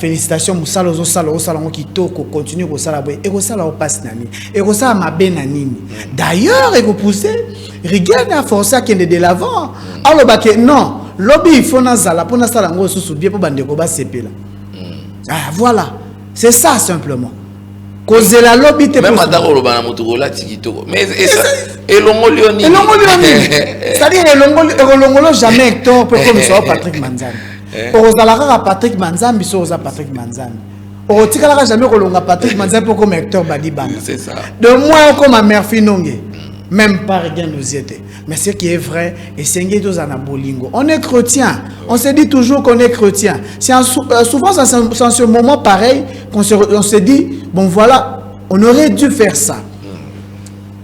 félicitations, Moussalo, Zosalo, Salon qui toko, continue au salabé, et au salon passe nani, et au salon ma benanini. D'ailleurs, et vous poussez, regagne à forcer à qu'il de l'avant. Alors, non, lobby, il faut nazala, pour nazala, on se souvient pour bandeko bas sepela. Ah, voilà, c'est ça simplement. Cause la lobby te même madaro lobana motogola tikitoko mais et longolioni c'est-à-dire longolo jamais Hector peut comme ça Patrick Manzambi ozalaka Patrick Manzambi so oza Patrick Manzambi otikala jamais kolonga Patrick Manzambi pour comme Hector Badibanga c'est ça de moi comme ma mère Finonge même pas rien nous y était. Mais ce qui est vrai, et c'est bolingo. On est chrétien. On se dit toujours qu'on est chrétien. Souvent, c'est en ce moment pareil qu'on se dit, bon voilà, on aurait dû faire ça.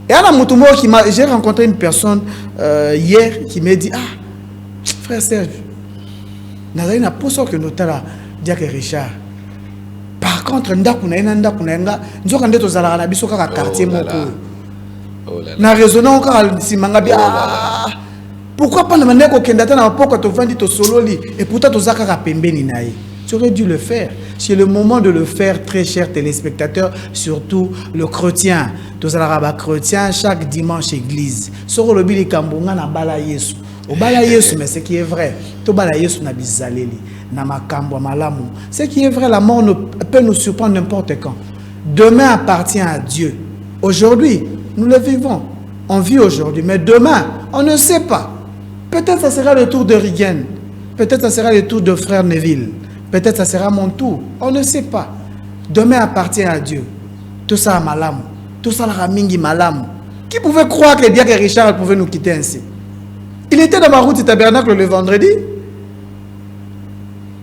Et à la Moutoumbo, j'ai rencontré une personne hier qui m'a dit, ah, frère Serge, nous avons une position que nous avons dit que Richard. Par contre, nous avons un quartier. Na raisonnant encore si mangabi pourquoi pas demander qu'au Kendata na poko to vandi to sololi et pourtant to zakaka pembeni naï. Tu aurais dû le faire. C'est le moment de le faire, très chers téléspectateurs, surtout le chrétien. Tous les chrétiens chaque dimanche église. Sur le bili kambunga na bala Yesu. Au bala Yesu mais ce qui est vrai, to bala Yesu na bizaleli na makambo malamu. Ce qui est vrai, la mort peut nous surprendre n'importe quand. Demain appartient à Dieu. Aujourd'hui nous le vivons. On vit aujourd'hui. Mais demain, on ne sait pas. Peut-être ça sera le tour de Rigen. Peut-être ça sera le tour de frère Neville. Peut-être ça sera mon tour. On ne sait pas. Demain appartient à Dieu. Tout ça à Malam. Tout ça à Ramingi Malam. Qui pouvait croire que bien que Richard pouvait nous quitter ainsi? Il était dans ma route du tabernacle le vendredi.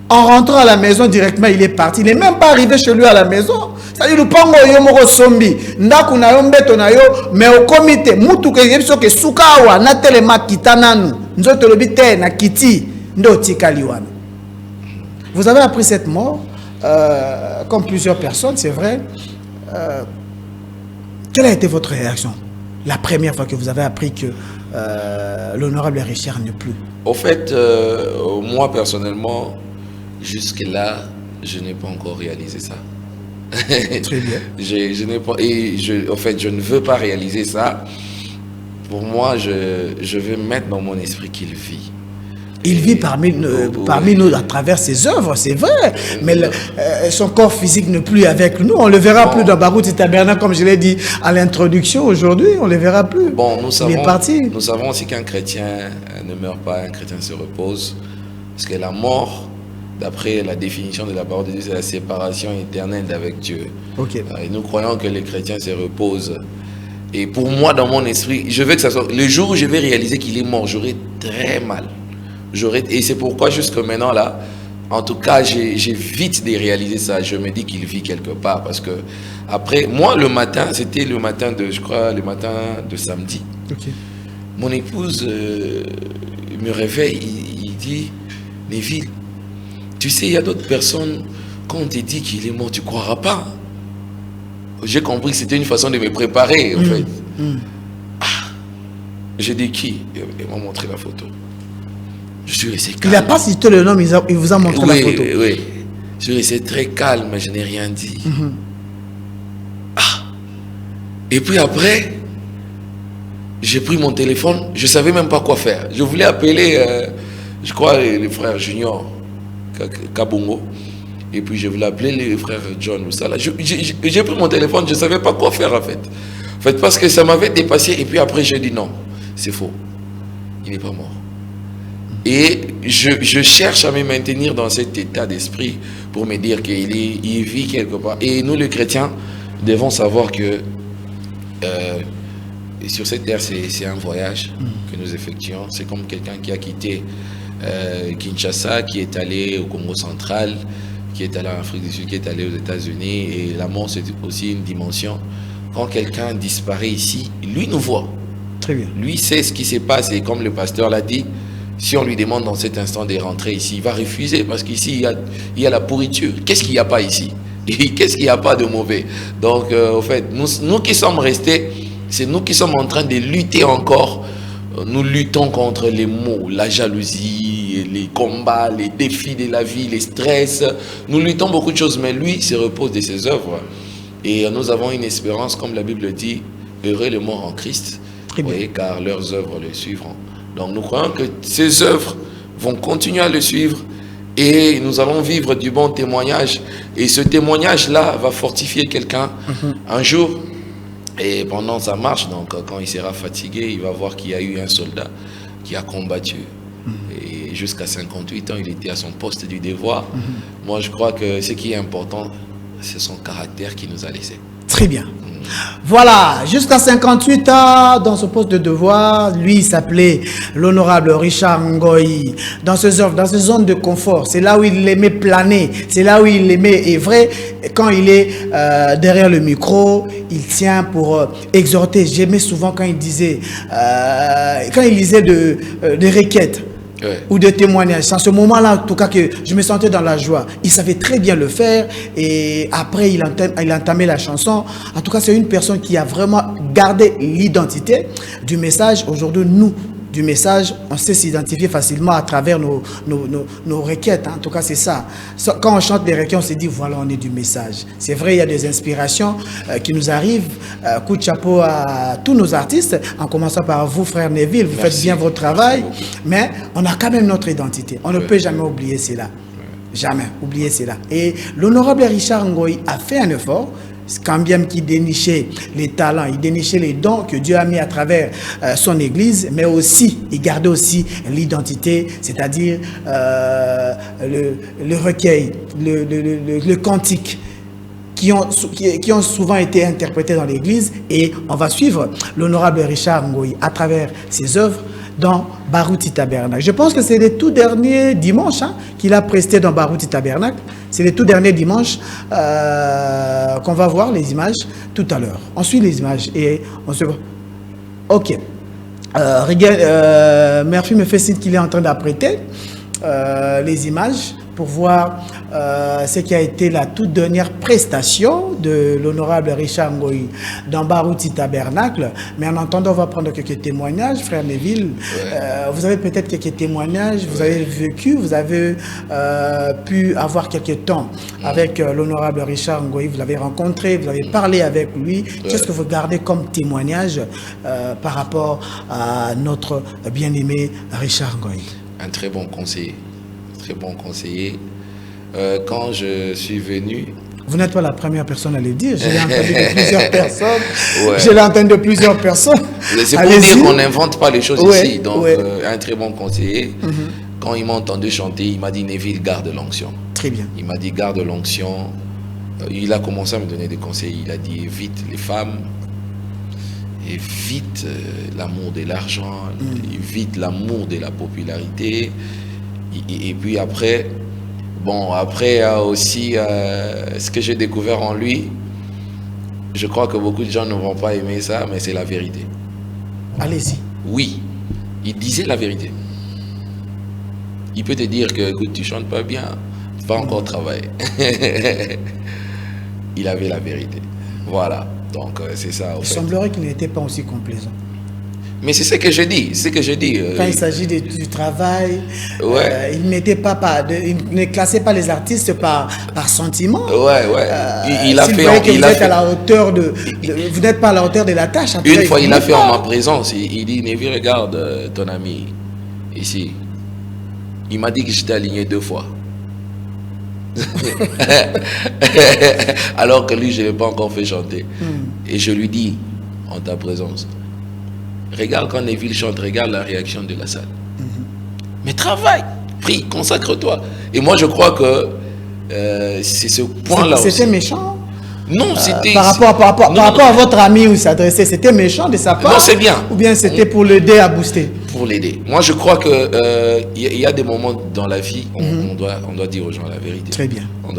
En rentrant à la maison directement, il est parti. Il n'est même pas arrivé chez lui à la maison. C'est-à-dire, le pango yo moko sombi. Ndaku na yo mbeto na yo, mais au comité, mutu ke yebso ke sukawa, na telema kitananu, nzoto lobite na kiti, ndo tikaliwana. Vous avez appris cette mort, comme plusieurs personnes, c'est vrai. Quelle a été votre réaction la première fois que vous avez appris que l'honorable Richard n'est plus? Au fait, moi personnellement, jusque-là, je n'ai pas encore réalisé ça. Très bien. Je n'ai pas, en fait, je ne veux pas réaliser ça. Pour moi, je veux mettre dans mon esprit qu'il vit. Il vit parmi nous à travers ses œuvres, c'est vrai. Mais son corps physique n'est plus avec nous. On ne le verra plus dans Barout et Tabernacle, comme je l'ai dit à l'introduction aujourd'hui. On ne le verra plus. Bon, il est parti. Nous savons aussi qu'un chrétien ne meurt pas, un chrétien se repose. Parce que la mort, d'après la définition de la parole de Dieu, c'est la séparation éternelle d'avec Dieu. Okay. Et nous croyons que les chrétiens se reposent. Et pour moi, dans mon esprit, je veux que ça soit... Le jour où je vais réaliser qu'il est mort, j'aurai très mal. Et c'est pourquoi jusque maintenant là, en tout cas, j'évite de réaliser ça. Je me dis qu'il vit quelque part parce que après, moi le matin, c'était le matin de, je crois, le matin de samedi. Okay. Mon épouse me réveille, il dit, Neville, tu sais, il y a d'autres personnes, quand on te dit qu'il est mort, tu ne croiras pas. J'ai compris que c'était une façon de me préparer en fait. Ah, j'ai dit qui? Il m'a montré la photo. Je suis resté calme. Il n'a pas cité le nom, il vous a montré la photo. Oui, je suis resté très calme, mais je n'ai rien dit. Ah. Et puis après, j'ai pris mon téléphone, je ne savais même pas quoi faire. Je voulais appeler, je crois, les frères Junior, Kabongo. Et puis je voulais appeler les frères John ou ça. J'ai pris mon téléphone, je ne savais pas quoi faire en fait. En fait, parce que ça m'avait dépassé. Et puis après, j'ai dit non, c'est faux. Il n'est pas mort. Et je cherche à me maintenir dans cet état d'esprit pour me dire qu'il vit quelque part. Et nous, les chrétiens, devons savoir que sur cette terre, c'est un voyage que nous effectuons. C'est comme quelqu'un qui a quitté Kinshasa, qui est allé au Congo central, qui est allé en Afrique du Sud, qui est allé aux États-Unis. Et la mort, c'est aussi une dimension. Quand quelqu'un disparaît ici, lui nous voit. Très bien. Lui sait ce qui se passe. Et comme le pasteur l'a dit, si on lui demande dans cet instant de rentrer ici, il va refuser parce qu'ici, il y a la pourriture. Qu'est-ce qu'il n'y a pas ici? Qu'est-ce qu'il n'y a pas de mauvais? Donc, en fait, nous qui sommes restés, c'est nous qui sommes en train de lutter encore. Nous luttons contre les maux, la jalousie, les combats, les défis de la vie, les stress. Nous luttons beaucoup de choses, mais lui se repose de ses œuvres. Et nous avons une espérance, comme la Bible dit, heureux les morts en Christ, voyez, car leurs œuvres le suivront. Donc nous croyons que ces œuvres vont continuer à le suivre et nous allons vivre du bon témoignage. Et ce témoignage-là va fortifier quelqu'un un jour. Et pendant sa marche, donc quand il sera fatigué, il va voir qu'il y a eu un soldat qui a combattu. Et jusqu'à 58 ans, il était à son poste du devoir. Moi, je crois que ce qui est important, c'est son caractère qui nous a laissé. Très bien. Voilà, jusqu'à 58 ans, dans ce poste de devoir, lui, il s'appelait l'honorable Richard Ngoyi. Dans ses œuvres, dans ses zones de confort, c'est là où il aimait planer, c'est là où il aimait, et vrai, quand il est derrière le micro, il tient pour exhorter. J'aimais souvent quand il disait, quand il lisait des requêtes. Ouais. Ou de témoignages. C'est en ce moment-là, en tout cas, que je me sentais dans la joie. Il savait très bien le faire. Et après, il entamait la chanson. En tout cas, c'est une personne qui a vraiment gardé l'identité du message. Aujourd'hui, nous, du message, on sait s'identifier facilement à travers nos requêtes. Hein. En tout cas, c'est ça. Quand on chante des requêtes, on se dit, voilà, on est du message. C'est vrai, il y a des inspirations qui nous arrivent. Coup de chapeau à tous nos artistes, en commençant par vous, frère Neville. Vous faites bien votre travail. Mais on a quand même notre identité. On ne peut jamais oublier cela. Jamais oublier cela. Et l'honorable Richard Ngoyi a fait un effort. Quand bien qu'il dénichait les talents, il dénichait les dons que Dieu a mis à travers son église, mais aussi, il gardait aussi l'identité, c'est-à-dire le recueil, le cantique, qui ont souvent été interprétés dans l'église. Et on va suivre l'honorable Richard Ngoyi à travers ses œuvres, dans Barouti Tabernacle. Je pense que c'est les tout derniers dimanches qu'il a presté dans Barouti Tabernacle. C'est les tout derniers dimanches qu'on va voir les images tout à l'heure. On suit les images et on se... Ok. Murphy me fait signe qu'il est en train d'apprêter les images pour voir ce qui a été la toute dernière prestation de l'honorable Richard Ngoï dans Barouti Tabernacle. Mais en attendant, on va prendre quelques témoignages. Frère Neville, vous avez peut-être quelques témoignages, vous avez vécu, vous avez pu avoir quelques temps avec l'honorable Richard Ngoï, vous l'avez rencontré, vous avez parlé avec lui. Qu'est-ce que vous gardez comme témoignage par rapport à notre bien-aimé Richard Ngoï? Un très bon conseiller. Très bon conseiller. Quand je suis venu... Vous n'êtes pas la première personne à le dire. Je l'ai entendu de plusieurs personnes. Ouais. Je l'ai entendu de plusieurs personnes. C'est pour dire qu'on n'invente pas les choses ici. Donc, un très bon conseiller. Quand il m'a entendu chanter, il m'a dit, Neville, garde l'onction. Très bien. Il m'a dit, garde l'onction. Il a commencé à me donner des conseils. Il a dit, évite les femmes. Évite l'amour de l'argent. Évite l'amour de la popularité. Et puis après, aussi, ce que j'ai découvert en lui, je crois que beaucoup de gens ne vont pas aimer ça, mais c'est la vérité. Allez-y. Oui, il disait la vérité. Il peut te dire que, écoute, tu chantes pas bien, tu vas encore travailler. Il avait la vérité. Voilà, donc c'est ça. Il semblerait qu'il n'était pas aussi complaisant. Mais c'est ce que je dis, Quand il s'agit du travail, il ne classait pas les artistes par sentiment. Il a fait. Vous n'êtes pas à la hauteur de la tâche. Une fois, il a fait en ma présence. Il dit, Neville, regarde ton ami ici. Il m'a dit que j'étais aligné 2 fois. Alors que lui, je ne l'ai pas encore fait chanter. Et je lui dis, en ta présence, regarde quand Neville chante, regarde la réaction de la salle. Mais travaille, prie, consacre-toi. Et moi, je crois que c'est ce point-là aussi. C'était méchant? Non, c'était... Par rapport à votre ami où il s'adressait, c'était méchant de sa part? Non, c'est bien. Ou bien c'était pour l'aider à booster? Pour l'aider. Moi, je crois qu'il y a des moments dans la vie où on doit dire aux gens la vérité. Très bien. On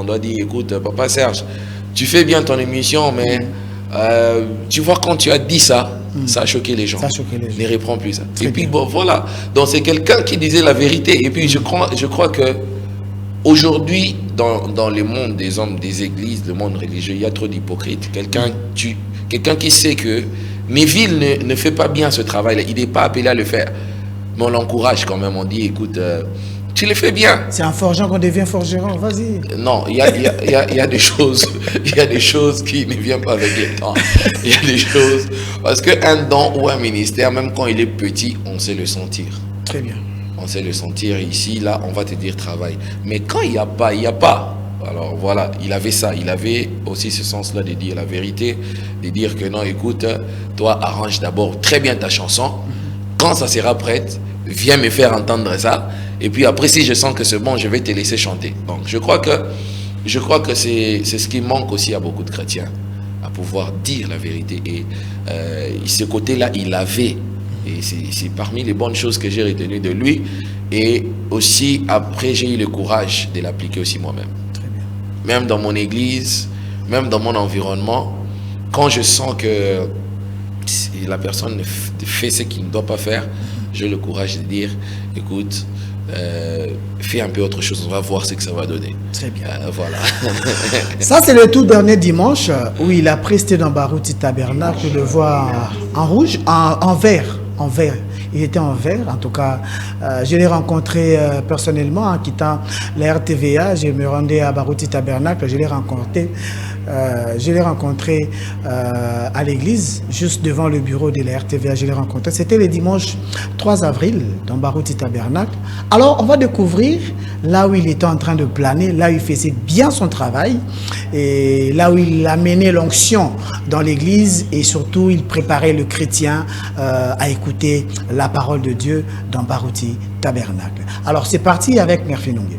doit dire, écoute, papa Serge, tu fais bien ton émission, mais tu vois, quand tu as dit ça, ça a choqué les gens. Ne reprends plus ça. Et puis, voilà. Donc, c'est quelqu'un qui disait la vérité. Et puis, je crois que aujourd'hui, dans le monde des hommes, des églises, le monde religieux, il y a trop d'hypocrites. Quelqu'un qui sait que Neville ne fait pas bien ce travail-là. Il n'est pas appelé à le faire. Mais on l'encourage quand même. On dit, écoute, tu le fais bien. C'est en forgeant qu'on devient forgeron. Vas-y. Non, il y a des choses. Il y a des choses qui ne viennent pas avec le temps. Il y a des choses. Parce qu'un don ou un ministère, même quand il est petit, on sait le sentir. Très bien. On sait le sentir ici, là, on va te dire travail. Mais quand il n'y a pas, il n'y a pas. Alors voilà, il avait ça. Il avait aussi ce sens-là de dire la vérité, de dire que non, écoute, toi, arrange d'abord très bien ta chanson. Quand ça sera prête, viens me faire entendre ça. Et puis après, si je sens que c'est bon, je vais te laisser chanter. Donc je crois que c'est ce qui manque aussi à beaucoup de chrétiens, à pouvoir dire la vérité. Et ce côté-là, il avait. Et c'est parmi les bonnes choses que j'ai retenues de lui. Et aussi, après, j'ai eu le courage de l'appliquer aussi moi-même. Même dans mon église, même dans mon environnement, quand je sens que la personne fait ce qu'il ne doit pas faire, j'ai le courage de dire, écoute, fais un peu autre chose, on va voir ce que ça va donner. Très bien. Voilà. Ça, c'est le tout dernier dimanche où il a presté dans Barouti Tabernacle. Je le vois en rouge, en vert. En vert. Il était en vert, en tout cas. Je l'ai rencontré personnellement en quittant la RTVA. Je me rendais à Barouti Tabernacle. Je l'ai rencontré à l'église, juste devant le bureau de la RTVA. Je l'ai rencontré. C'était le dimanche 3 avril dans Barouti Tabernacle. Alors, on va découvrir là où il était en train de planer, là où il faisait bien son travail, et là où il amenait l'onction dans l'église, et surtout, il préparait le chrétien à écouter la parole de Dieu dans Barouti Tabernacle. Alors, c'est parti avec Murphy Nongué.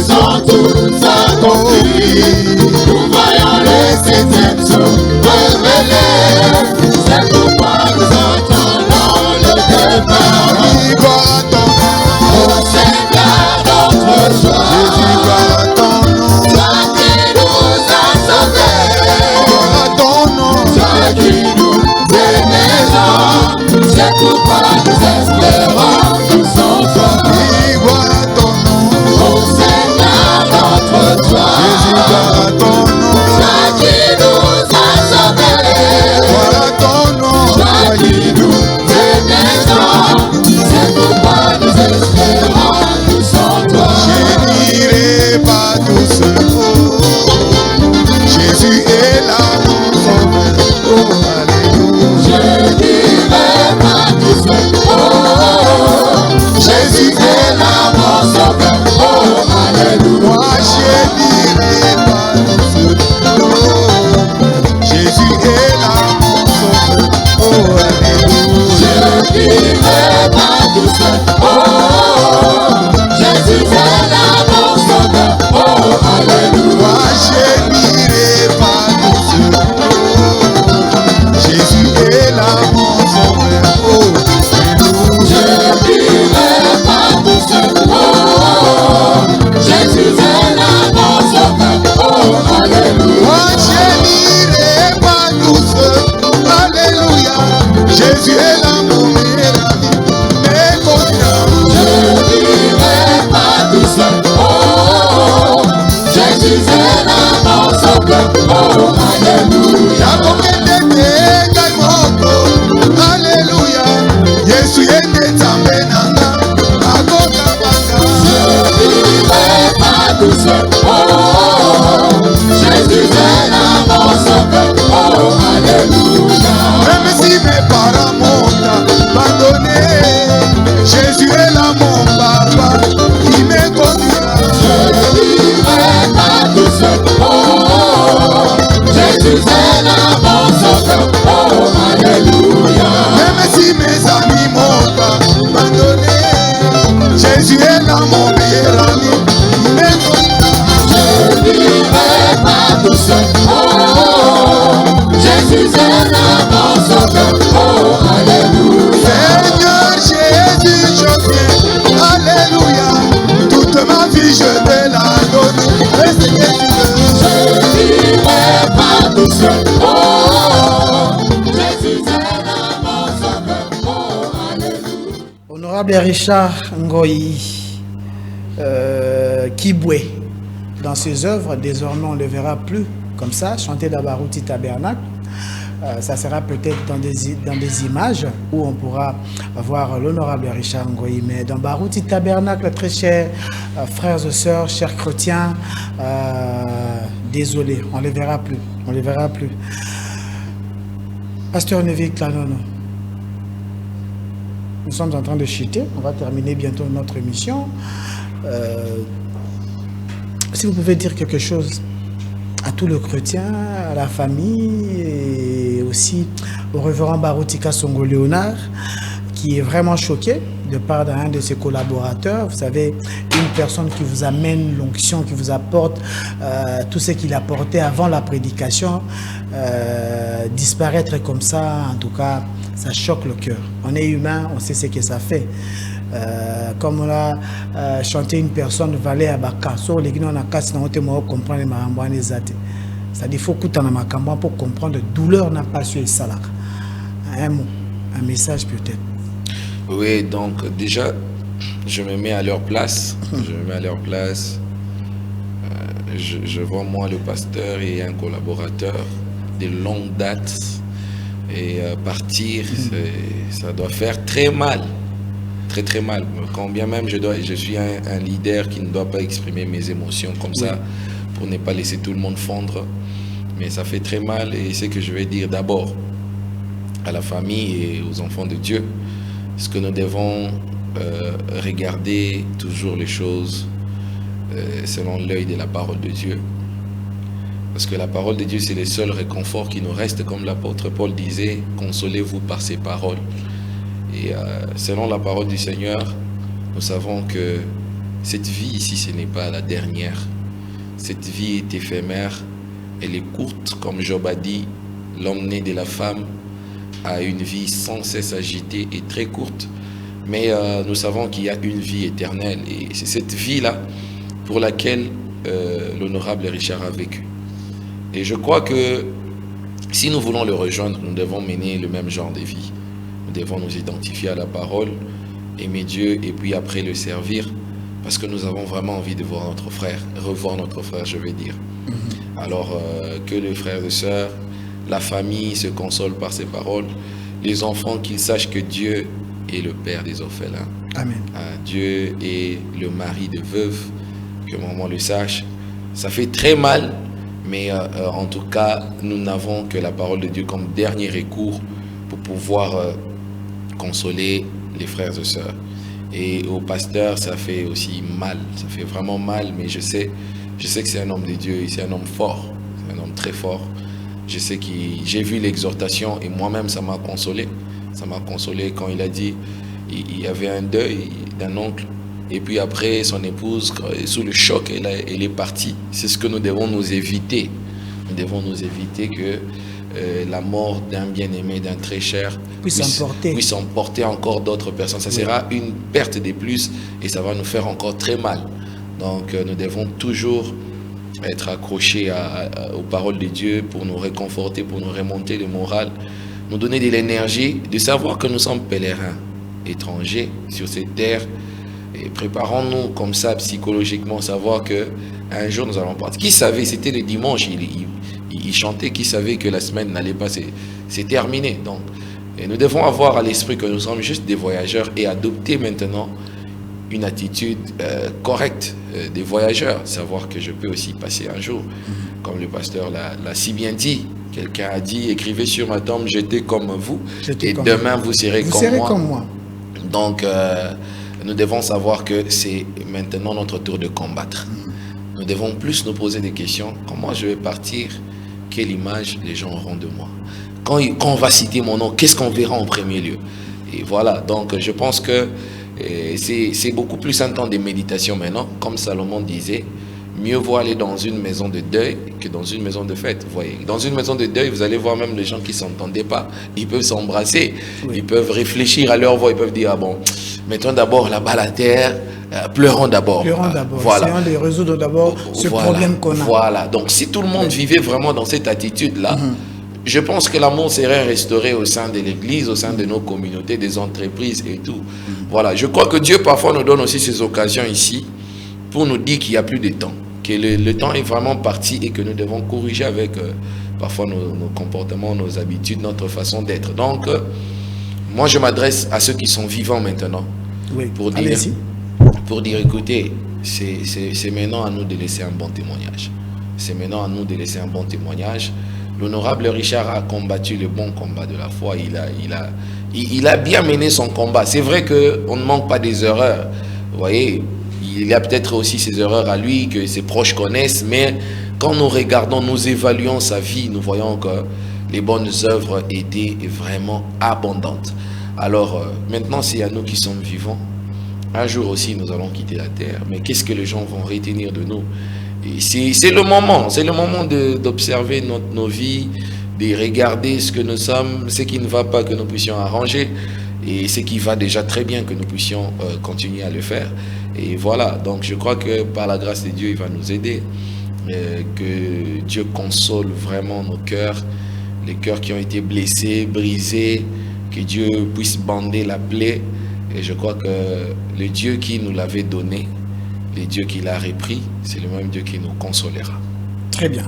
sont tous accomplis. Nous voyons le septième jour révélé. C'est pourquoi nous entendons le départ. Gloire à ton nom, ô Seigneur notre joie. Jésus, gloire à ton nom, toi qui nous as sauvés. Gloire à ton nom, toi qui nous aimais. C'est pourquoi nous espérons tous en toi. Gloire à ton nom, ô Seigneur notre joie. Jésus, gloire à ton nom, toi qui nous as sauvés. Gloire à ton nom, toi qui nous aimais. C'est pourquoi nous espérons tous en toi. Je n'irai pas tout seul. Jésus est là, mon sauveur. Oh, alléluia. Je n'irai pas tout seul. Oh, Jésus est là, mon sauveur. Oh, alléluia. Moi, je n'irai pas tout seul. Oh, Jésus est là, mon sauveur. Oh, alléluia. Je n'irai pas tout seul. Oh, Jésus est là, mon sauveur. Oh, alléluia. Moi, je n'irai pas tout seul. Oh, Jésus est là, mon sauveur. Oh, alléluia. Je n'irai pas tout seul. Oh, Jésus est là, mon sauveur. Oh, alléluia. Moi, je n'irai pas tout seul. Alléluia. Jésus est là, mon meilleur ami. Mais confiant. Je n'irai pas tout seul. Oh, Jésus est là, mon sauveur. Oh, alléluia. Alléluia. Jésus est nzambe nanga. Je n'irai pas tout seul. Oh, Jésus est là, mon sauveur. Oh, alléluia. Même si mes parents m'ont abandonné, Jésus est là, mon papa. Il me conduira. Je n'irai pas tout seul. Oh, Jésus est là, mon sauveur. Oh, alléluia. Même si mes amis m'ont abandonné, Jésus est là, mon meilleur ami. Il me conduira. Je n'irai pas tout seul. Oh, Jésus est là, mon sauveur. Oh, alléluia. Seigneur Jésus, je viens. Alléluia. Toute ma vie, je vais la donner. Fais ce que tu veux. Je n'irai pas tout seul. Oh, Jésus est là, mon sauveur. Oh, alléluia. Honorable Richard Ngoyi Kibwe, dans ses œuvres, désormais on ne le verra plus comme ça, chanter d'Abarouti Tabernacle. Ça sera peut-être dans des images où on pourra voir l'honorable Richard Ngoyi. Mais dans Barouti Tabernacle, très chers frères et sœurs, chers chrétiens, désolé, on ne les verra plus. On les verra plus. Pasteur Neville Klanono, nous sommes en train de chuter. On va terminer bientôt notre émission. Si vous pouvez dire quelque chose à tous les chrétiens, à la famille et aussi au révérend Baroutika Songo Léonard, qui est vraiment choqué de part d'un de ses collaborateurs. Vous savez, une personne qui vous amène l'onction, qui vous apporte tout ce qu'il apportait avant la prédication, disparaître comme ça, en tout cas, ça choque le cœur. On est humain, on sait ce que ça fait. Comme on a chanté une personne, Valé Abaka, sur les gens qui comprendre les ça dit faut écouter ma campagne pour comprendre la douleur n'a pas su le salaire. Un mot, un message peut-être. Oui, donc déjà, je me mets à leur place. Je me mets à leur place. Je vois moi le pasteur et un collaborateur de longue date et partir, ça doit faire très mal. Très très mal. Quand bien même je suis un leader qui ne doit pas exprimer mes émotions comme ça pour ne pas laisser tout le monde fondre. Mais ça fait très mal et c'est ce que je vais dire d'abord à la famille et aux enfants de Dieu. Ce que nous devons regarder toujours les choses selon l'œil de la parole de Dieu. Parce que la parole de Dieu, c'est le seul réconfort qui nous reste. Comme l'apôtre Paul disait, consolez-vous par ses paroles. Et selon la parole du Seigneur, nous savons que cette vie ici, ce n'est pas la dernière. Cette vie est éphémère, elle est courte, comme Job a dit, l'homme né de la femme a une vie sans cesse agitée et très courte. Mais nous savons qu'il y a une vie éternelle et c'est cette vie-là pour laquelle l'honorable Richard a vécu. Et je crois que si nous voulons le rejoindre, nous devons mener le même genre de vie. Nous devons nous identifier à la parole, aimer Dieu et puis après le servir parce que nous avons vraiment envie de voir notre frère, revoir notre frère, je vais dire. Alors que les frères et sœurs, la famille se console par ces paroles, les enfants qu'ils sachent que Dieu est le père des orphelins. Amen. Dieu est le mari de veuves, que maman le sache. Ça fait très mal, mais en tout cas, nous n'avons que la parole de Dieu comme dernier recours pour pouvoir consoler les frères et sœurs. Et au pasteur, ça fait aussi mal, ça fait vraiment mal, mais je sais que c'est un homme de Dieu, c'est un homme fort, c'est un homme très fort. Je sais que j'ai vu l'exhortation et moi-même ça m'a consolé. Ça m'a consolé quand il a dit il y avait un deuil d'un oncle et puis après son épouse, sous le choc, elle est partie. C'est ce que nous devons nous éviter. Nous devons nous éviter que la mort d'un bien-aimé, d'un très cher puisse emporter encore d'autres personnes. Ça sera une perte de plus et ça va nous faire encore très mal. Donc nous devons toujours être accrochés aux paroles de Dieu pour nous réconforter, pour nous remonter le moral, nous donner de l'énergie, de savoir que nous sommes pèlerins, étrangers sur cette terre. Et préparons-nous comme ça psychologiquement, savoir qu'un jour nous allons partir. Qui savait, c'était le dimanche, il chantait, qui savait que la semaine n'allait pas, c'est terminé. Donc, et nous devons avoir à l'esprit que nous sommes juste des voyageurs et adopter maintenant une attitude correcte des voyageurs, savoir que je peux aussi passer un jour, comme le pasteur l'a si bien dit. Quelqu'un a dit, écrivez sur ma tombe, j'étais comme vous, et demain vous serez comme moi. Donc, nous devons savoir que c'est maintenant notre tour de combattre. Nous devons plus nous poser des questions. Comment je vais partir? Quelle image les gens auront de moi? Quand on va citer mon nom, qu'est-ce qu'on verra en premier lieu? Et voilà, donc je pense que c'est beaucoup plus un temps de méditation maintenant. Comme Salomon disait, mieux vaut aller dans une maison de deuil que dans une maison de fête. Vous voyez, dans une maison de deuil, vous allez voir même les gens qui ne s'entendaient pas. Ils peuvent s'embrasser, ils peuvent réfléchir à leur voix, ils peuvent dire, ah bon, mettons d'abord là-bas la terre, pleurons d'abord. Pleurons d'abord, voilà. Essayons de résoudre d'abord ce problème qu'on a. Voilà, donc si tout le monde vivait vraiment dans cette attitude-là, je pense que l'amour serait restauré au sein de l'Église, au sein de nos communautés, des entreprises et tout. Voilà, je crois que Dieu parfois nous donne aussi ces occasions ici pour nous dire qu'il n'y a plus de temps, que le temps est vraiment parti et que nous devons corriger avec parfois nos comportements, nos habitudes, notre façon d'être. Donc, moi je m'adresse à ceux qui sont vivants maintenant pour dire écoutez, c'est maintenant à nous de laisser un bon témoignage. C'est maintenant à nous de laisser un bon témoignage. L'honorable Richard a combattu le bon combat de la foi. Il a bien mené son combat. C'est vrai qu'on ne manque pas des erreurs. Vous voyez, il y a peut-être aussi ses erreurs à lui que ses proches connaissent. Mais quand nous regardons, nous évaluons sa vie, nous voyons que les bonnes œuvres étaient vraiment abondantes. Alors maintenant, c'est à nous qui sommes vivants. Un jour aussi, nous allons quitter la terre. Mais qu'est-ce que les gens vont retenir de nous? C'est le moment d'observer nos vies, de regarder ce que nous sommes, ce qui ne va pas que nous puissions arranger et ce qui va déjà très bien que nous puissions continuer à le faire. Et voilà, donc je crois que par la grâce de Dieu, il va nous aider, que Dieu console vraiment nos cœurs, les cœurs qui ont été blessés, brisés, que Dieu puisse bander la plaie. Et je crois que le Dieu qui nous l'avait donné, le Dieu qui l'a repris, c'est le même Dieu qui nous consolera. Très bien.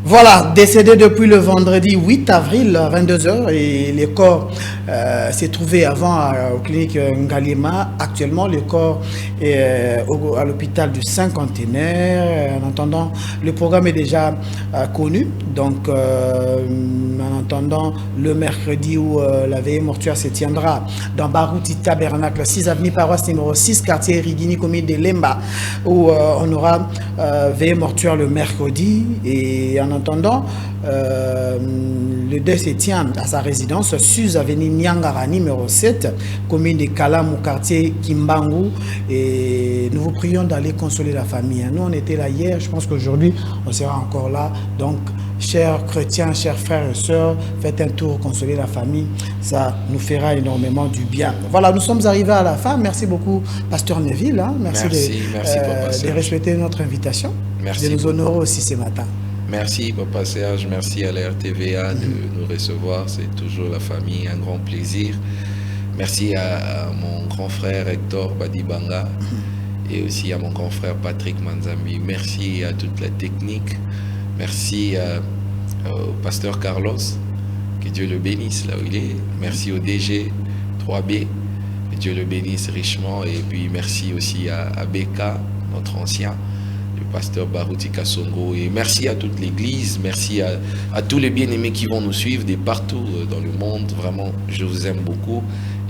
Voilà, décédé depuis le vendredi 8 avril à 22h et le corps s'est trouvé avant aux cliniques Ngalima. Actuellement, le corps est à l'hôpital du Cinquantenaire. En attendant, le programme est déjà connu. Donc, en attendant, le mercredi où la veillée mortuaire se tiendra dans Barouti Tabernacle, 6 avenue paroisse numéro 6, quartier Rigini, commune de Lemba, où on aura veillée mortuaire le mercredi. Et en attendant, le deuil se tient à sa résidence, Suz Avenue Niangara numéro 7, commune de Kalamou, quartier Kimbangu. Et nous vous prions d'aller consoler la famille. Nous, on était là hier, je pense qu'aujourd'hui, on sera encore là. Donc, chers chrétiens, chers frères et sœurs, faites un tour, consoler la famille. Ça nous fera énormément du bien. Voilà, nous sommes arrivés à la fin. Merci beaucoup, Pasteur Neville. Hein. Merci de respecter notre invitation. Merci de nous honorer aussi ce matin. Merci Papa Serge, merci à la RTVA de nous recevoir, c'est toujours la famille, un grand plaisir. Merci à mon grand frère Hector Badibanga et aussi à mon grand frère Patrick Manzambi. Merci à toute la technique, merci au pasteur Carlos, que Dieu le bénisse là où il est. Merci au DG 3B, que Dieu le bénisse richement. Et puis merci aussi à Beka, notre ancien, pasteur Barouti Kassongo, et merci à toute l'église, merci à tous les bien-aimés qui vont nous suivre de partout dans le monde. Vraiment, je vous aime beaucoup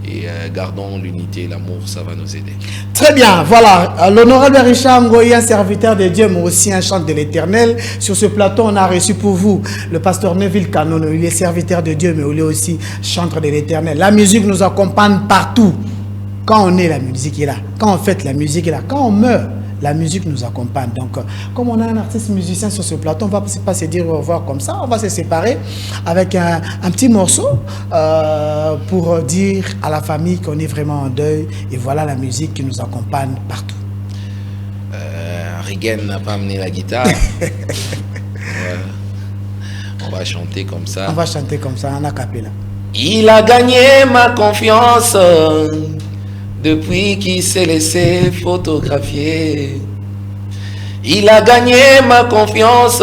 et gardons l'unité et l'amour, ça va nous aider. Très bien, voilà, l'honorable Richard Ngoyi, un serviteur de Dieu, mais aussi un chant de l'Éternel. Sur ce plateau, on a reçu pour vous le pasteur Neville Kanono, il est serviteur de Dieu, mais il est aussi chanteur de l'Éternel. La musique nous accompagne partout. Quand on est, la musique est là. Quand on fête, la musique est là. Quand on meurt, la musique nous accompagne. Donc, comme on a un artiste musicien sur ce plateau, on ne va pas se dire au revoir comme ça. On va se séparer avec un petit morceau pour dire à la famille qu'on est vraiment en deuil. Et voilà la musique qui nous accompagne partout. Rigen n'a pas amené la guitare. On va chanter comme ça. On va chanter comme ça, en a cappella. Il a gagné ma confiance depuis qu'il s'est laissé photographier. Il a gagné ma confiance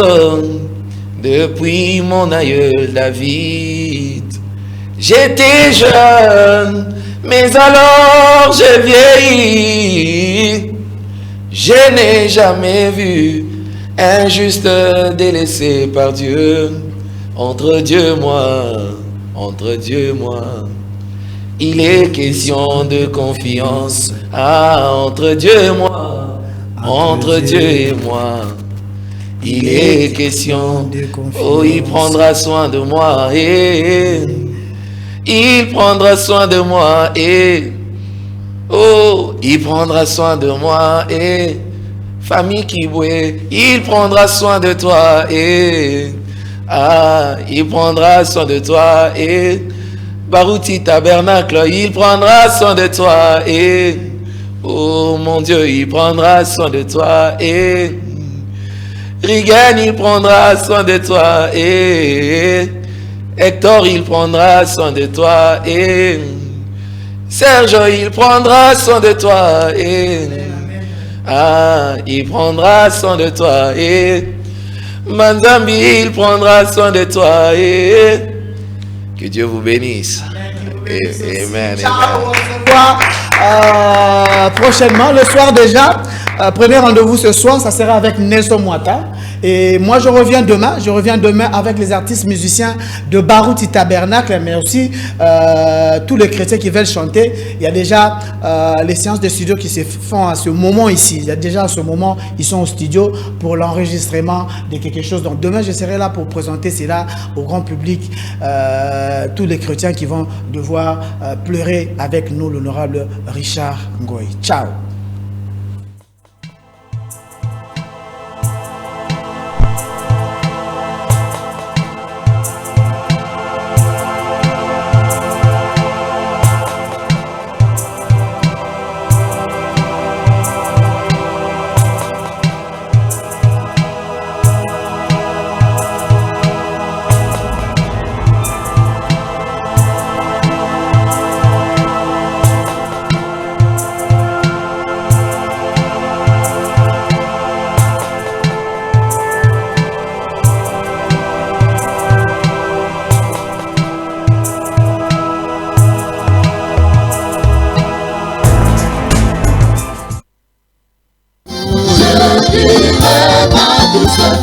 depuis mon aïeul David. J'étais jeune, mais alors j'ai vieilli. Je n'ai jamais vu un juste délaissé par Dieu. Entre Dieu et moi, il est question de confiance. Ah, entre Dieu et moi, entre Dieu et moi, il est question de confiance. Oh, il prendra soin de moi et il prendra soin de moi et oh, il prendra soin de moi et famille Kibwe, il prendra soin de toi et ah, il prendra soin de toi et Barouti Tabernacle, il prendra soin de toi et oh mon Dieu, il prendra soin de toi et Rigan, il prendra soin de toi et Hector, il prendra soin de toi et Serge, il prendra soin de toi et ah, il prendra soin de toi et Manzambi, il prendra soin de toi et que Dieu vous bénisse. Amen. Ciao, on se voit prochainement, le soir déjà. Prenez rendez-vous ce soir, ça sera avec Nelson Mouata. Et moi, je reviens demain avec les artistes musiciens de Barouti Tabernacle, mais aussi tous les chrétiens qui veulent chanter. Il y a déjà les séances de studio qui se font à ce moment ici. Il y a déjà à ce moment, ils sont au studio pour l'enregistrement de quelque chose. Donc demain, je serai là pour présenter cela au grand public, tous les chrétiens qui vont devoir pleurer avec nous, l'honorable Richard Ngoyi. Ciao.